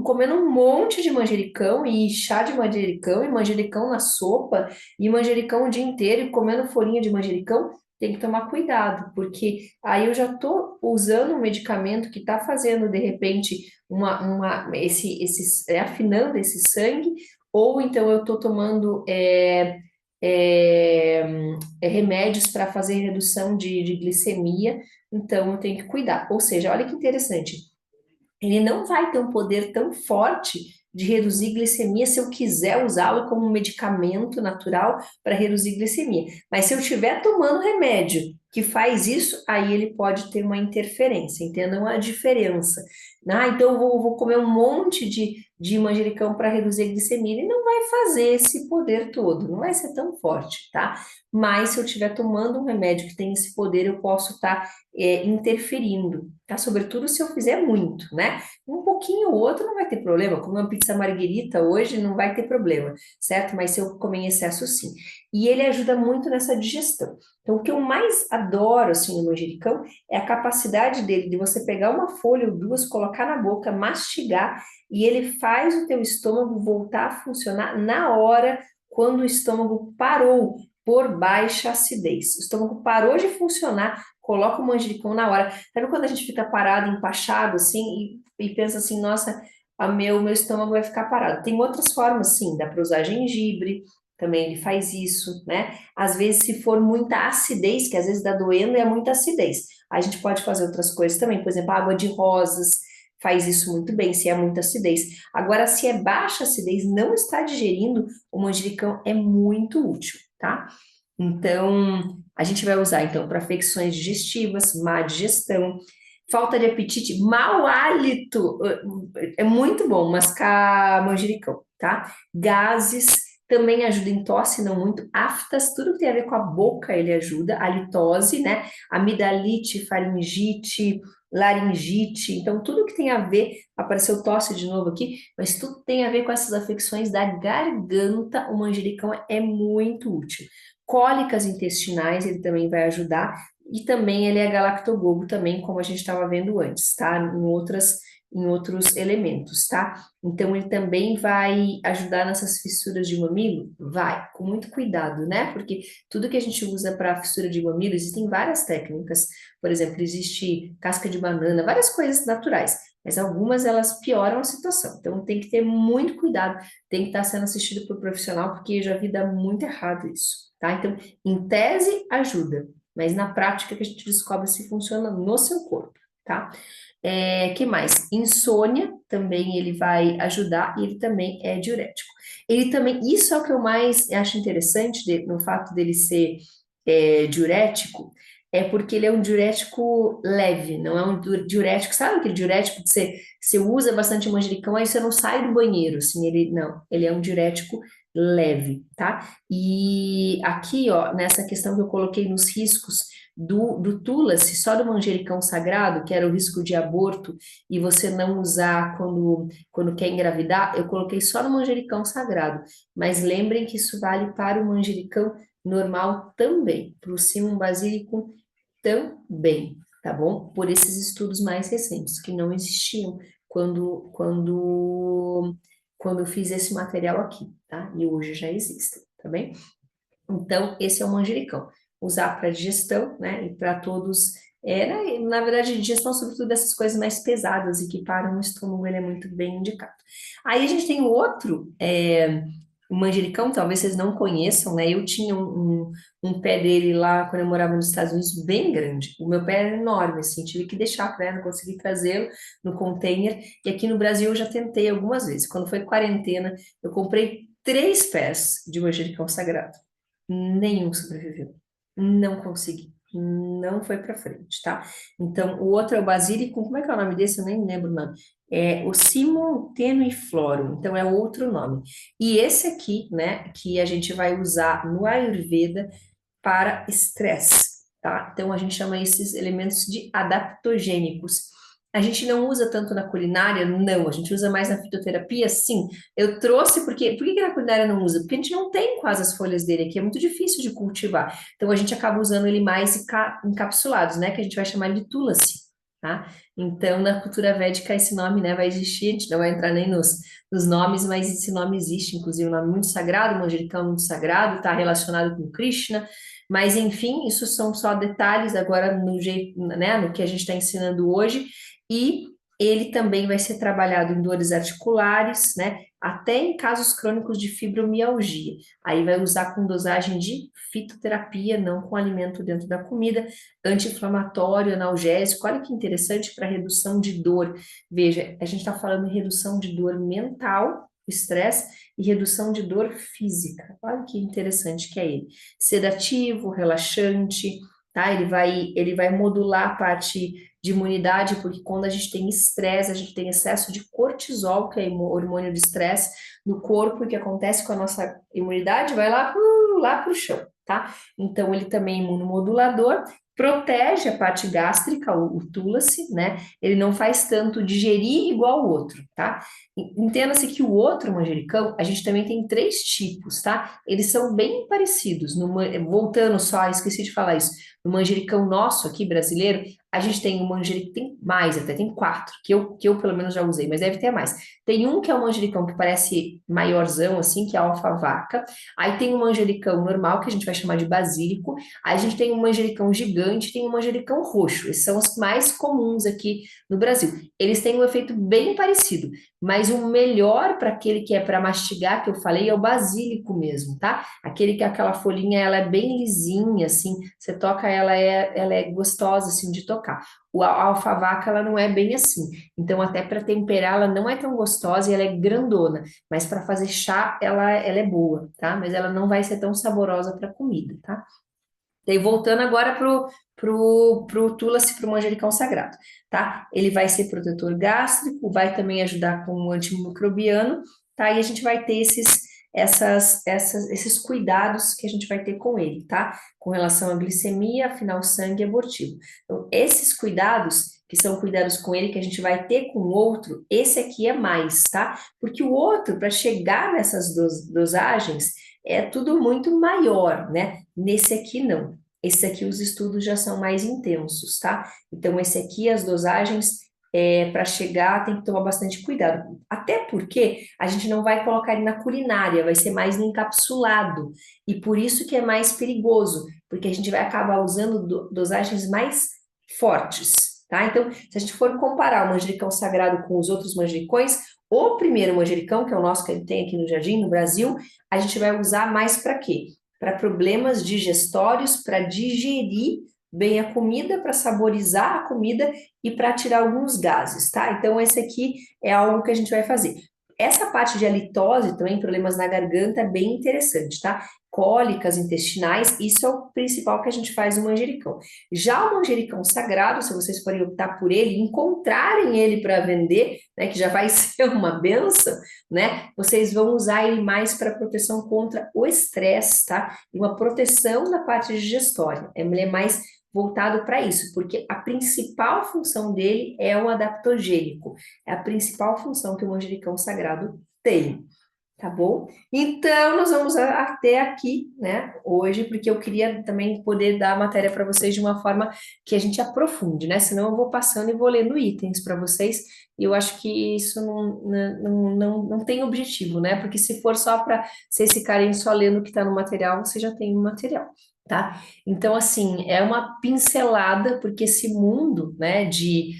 comendo um monte de manjericão e chá de manjericão e manjericão na sopa e manjericão o dia inteiro e comendo folhinha de manjericão, tem que tomar cuidado, porque aí eu já tô usando um medicamento que tá fazendo, de repente, afinando esse sangue, ou então eu tô tomando é, remédios para fazer redução de glicemia, então eu tenho que cuidar. Ou seja, olha que interessante, ele não vai ter um poder tão forte de reduzir glicemia se eu quiser usá-lo como um medicamento natural para reduzir glicemia. Mas se eu estiver tomando remédio que faz isso, aí ele pode ter uma interferência, entendam a diferença. Então eu vou comer um monte de manjericão para reduzir a glicemia. Ele não vai fazer esse poder todo, não vai ser tão forte, tá? Mas se eu estiver tomando um remédio que tem esse poder, eu posso estar interferindo, tá? Sobretudo se eu fizer muito, né? Um pouquinho ou outro não vai ter problema, como uma pizza marguerita hoje não vai ter problema, certo? Mas se eu comer em excesso, sim. E ele ajuda muito nessa digestão. Então, o que eu mais adoro, assim, no manjericão é a capacidade dele de você pegar uma folha ou duas, colocar na boca, mastigar, e ele faz o teu estômago voltar a funcionar na hora, quando o estômago parou por baixa acidez. O estômago parou de funcionar, coloca o manjericão na hora. Sabe quando a gente fica parado, empachado, assim, e pensa assim, nossa, meu estômago vai ficar parado. Tem outras formas, sim, dá para usar gengibre, também ele faz isso, né? Às vezes, se for muita acidez, que às vezes dá doendo, é muita acidez. A gente pode fazer outras coisas também, por exemplo, água de rosas faz isso muito bem, se é muita acidez. Agora, se é baixa acidez, não está digerindo, o manjericão é muito útil, tá? Então, a gente vai usar então para afecções digestivas, má digestão, falta de apetite, mau hálito, é muito bom mascar manjericão, tá? Gases também ajuda em tosse, não muito. Aftas, tudo que tem a ver com a boca, ele ajuda. Halitose, né? Amidalite, faringite, laringite. Então, tudo que tem a ver, apareceu tosse de novo aqui, mas tudo tem a ver com essas afecções da garganta, o manjericão é muito útil. Cólicas intestinais, ele também vai ajudar. E também ele é galactogogo também, como a gente estava vendo antes, tá? Em outros elementos, tá? Então, ele também vai ajudar nessas fissuras de mamilo? Vai, com muito cuidado, né? Porque tudo que a gente usa para fissura de mamilo, existem várias técnicas. Por exemplo, existe casca de banana, várias coisas naturais, mas algumas elas pioram a situação. Então, tem que ter muito cuidado, tem que estar sendo assistido por profissional, porque eu já vi dar muito errado isso, tá? Então, em tese, ajuda, mas na prática que a gente descobre se funciona no seu corpo, tá? Que mais? Insônia também ele vai ajudar e ele também é diurético. Ele também, isso é o que eu mais acho interessante no fato dele ser diurético, é porque ele é um diurético leve, não é um diurético, sabe aquele diurético que você usa bastante manjericão, aí você não sai do banheiro, assim, ele é um diurético leve, tá? E aqui, ó, nessa questão que eu coloquei nos riscos, do Tula-se, só do manjericão sagrado, que era o risco de aborto, e você não usar quando quer engravidar, eu coloquei só no manjericão sagrado. Mas lembrem que isso vale para o manjericão normal também, para o Simum basílico também. tá bom? Por esses estudos mais recentes, que não existiam quando eu fiz esse material aqui, tá? E hoje já existem, tá bem? Então, esse é o manjericão. Usar para digestão, né? E para todos. Na verdade, digestão, sobretudo dessas coisas mais pesadas e que param o estômago, ele é muito bem indicado. Aí a gente tem o outro, o manjericão, talvez vocês não conheçam, né? Eu tinha um pé dele lá quando eu morava nos Estados Unidos, bem grande. O meu pé era enorme, assim, tive que deixar, né? Não consegui trazê-lo no container. E aqui no Brasil eu já tentei algumas vezes. Quando foi quarentena, eu comprei 3 pés de manjericão sagrado. Nenhum sobreviveu. Não consegui. Não foi para frente, tá? Então, o outro é o basílico. Como é que é o nome desse? Eu nem lembro o nome. É o Simon tenuiflorum. Então, é outro nome. E esse aqui, né, que a gente vai usar no Ayurveda para estresse, tá? Então, a gente chama esses elementos de adaptogênicos. A gente não usa tanto na culinária? Não. A gente usa mais na fitoterapia? Sim. Eu trouxe porque... Por que que na culinária não usa? Porque a gente não tem quase as folhas dele aqui, é muito difícil de cultivar. Então, a gente acaba usando ele mais encapsulados, né? Que a gente vai chamar de tulasi, tá? Então, na cultura védica, esse nome, né, vai existir. A gente não vai entrar nem nos nomes, mas esse nome existe, inclusive um nome muito sagrado, manjericão muito sagrado, está relacionado com Krishna. Mas, enfim, isso são só detalhes agora no jeito, né, no que a gente está ensinando hoje. E ele também vai ser trabalhado em dores articulares, né, até em casos crônicos de fibromialgia. Aí vai usar com dosagem de fitoterapia, não com alimento dentro da comida, anti-inflamatório, analgésico. Olha que interessante para redução de dor. Veja, a gente está falando em redução de dor mental, estresse, e redução de dor física. Olha que interessante que é ele. Sedativo, relaxante, tá? Ele vai modular a parte de imunidade, porque quando a gente tem estresse, a gente tem excesso de cortisol, que é o hormônio de estresse, no corpo, e o que acontece com a nossa imunidade vai lá para o chão, tá? Então, ele também é imunomodulador, protege a parte gástrica, o Tulasi, né? Ele não faz tanto digerir igual o outro, tá? Entenda-se que o outro manjericão, a gente também tem 3 tipos, tá? Eles são bem parecidos. Voltando só, esqueci de falar isso. No manjericão nosso aqui, brasileiro, a gente tem um manjericão, tem mais até, tem 4, que eu pelo menos já usei, mas deve ter mais. Tem um que é o manjericão que parece maiorzão, assim, que é a alfavaca. Aí tem um manjericão normal, que a gente vai chamar de basílico. Aí a gente tem um manjericão gigante, tem um manjericão roxo. Esses são os mais comuns aqui no Brasil. Eles têm um efeito bem parecido, mas o melhor para aquele que é para mastigar, que eu falei, é o basílico mesmo, tá? Aquele que aquela folhinha, ela é bem lisinha, assim, você toca ela é gostosa, assim, de tocar. A alfavaca, ela não é bem assim. Então, até para temperar, ela não é tão gostosa e ela é grandona. Mas para fazer chá, ela é boa, tá? Mas ela não vai ser tão saborosa para comida, tá? Daí, voltando agora pro Tulasi, pro manjericão sagrado, tá? Ele vai ser protetor gástrico, vai também ajudar com o antimicrobiano, tá? E a gente vai ter esses cuidados que a gente vai ter com ele, tá? Com relação à glicemia, afinal, sangue é abortivo. Então, esses cuidados, que são cuidados com ele, que a gente vai ter com o outro, esse aqui é mais, tá? Porque o outro, para chegar nessas dosagens, é tudo muito maior, né? Nesse aqui não. Esse aqui os estudos já são mais intensos, tá? Então esse aqui as dosagens para chegar tem que tomar bastante cuidado. Até porque a gente não vai colocar ele na culinária, vai ser mais no encapsulado. E por isso que é mais perigoso, porque a gente vai acabar usando dosagens mais fortes, tá? Então, se a gente for comparar o manjericão sagrado com os outros manjericões, o primeiro manjericão, que é o nosso que ele tem aqui no Jardim, no Brasil, a gente vai usar mais para quê? Para problemas digestórios, para digerir bem a comida, para saborizar a comida e para tirar alguns gases, tá? Então, esse aqui é algo que a gente vai fazer. Essa parte de halitose também, problemas na garganta, é bem interessante, tá? Cólicas intestinais, isso é o principal que a gente faz no manjericão. Já o manjericão sagrado, se vocês forem optar por ele, encontrarem ele para vender, né, que já vai ser uma benção, né? Vocês vão usar ele mais para proteção contra o estresse, tá? E uma proteção na parte digestória. Ele é mais voltado para isso, porque a principal função dele é o adaptogênico. É a principal função que o manjericão sagrado tem. Tá bom? Então, nós vamos até aqui, né, hoje, porque eu queria também poder dar a matéria para vocês de uma forma que a gente aprofunde, né? Senão eu vou passando e vou lendo itens para vocês, e eu acho que isso não tem objetivo, né? Porque se for só para vocês ficarem só lendo o que está no material, você já tem o material. Tá? Então, assim, é uma pincelada, porque esse mundo, né, de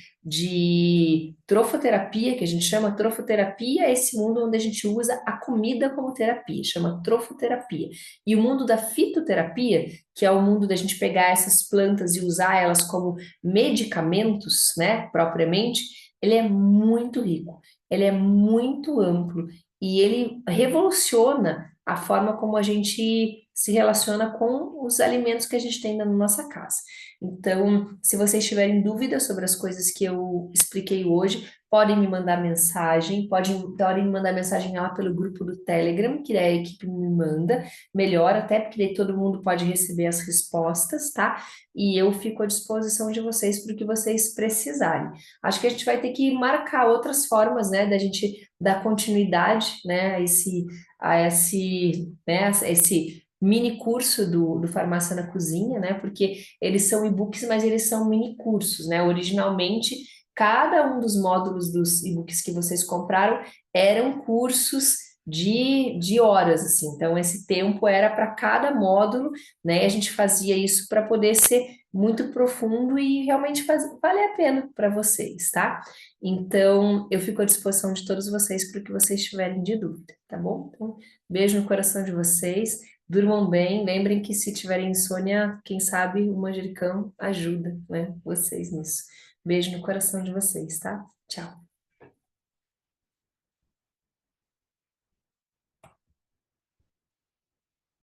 trofoterapia, que a gente chama trofoterapia, é esse mundo onde a gente usa a comida como terapia, chama trofoterapia. E o mundo da fitoterapia, que é o mundo da gente pegar essas plantas e usar elas como medicamentos, né, propriamente, ele é muito rico, ele é muito amplo e ele revoluciona a forma como a gente se relaciona com os alimentos que a gente tem na nossa casa. Então, se vocês tiverem dúvidas sobre as coisas que eu expliquei hoje, podem me mandar mensagem, podem me mandar mensagem lá pelo grupo do Telegram, que a equipe me manda, melhor, até porque daí todo mundo pode receber as respostas, tá? E eu fico à disposição de vocês para o que vocês precisarem. Acho que a gente vai ter que marcar outras formas, né, da gente dar continuidade, né, a esse mini curso do Farmácia na Cozinha, né? Porque eles são e-books, mas eles são mini cursos, né? Originalmente, cada um dos módulos dos e-books que vocês compraram eram cursos de horas, assim. Então, esse tempo era para cada módulo, né? E a gente fazia isso para poder ser muito profundo e realmente valer a pena para vocês, tá? Então, eu fico à disposição de todos vocês para o que vocês tiverem de dúvida, tá bom? Então, beijo no coração de vocês. Durmam bem, lembrem que se tiverem insônia, quem sabe o manjericão ajuda, né, vocês nisso. Beijo no coração de vocês, tá? Tchau.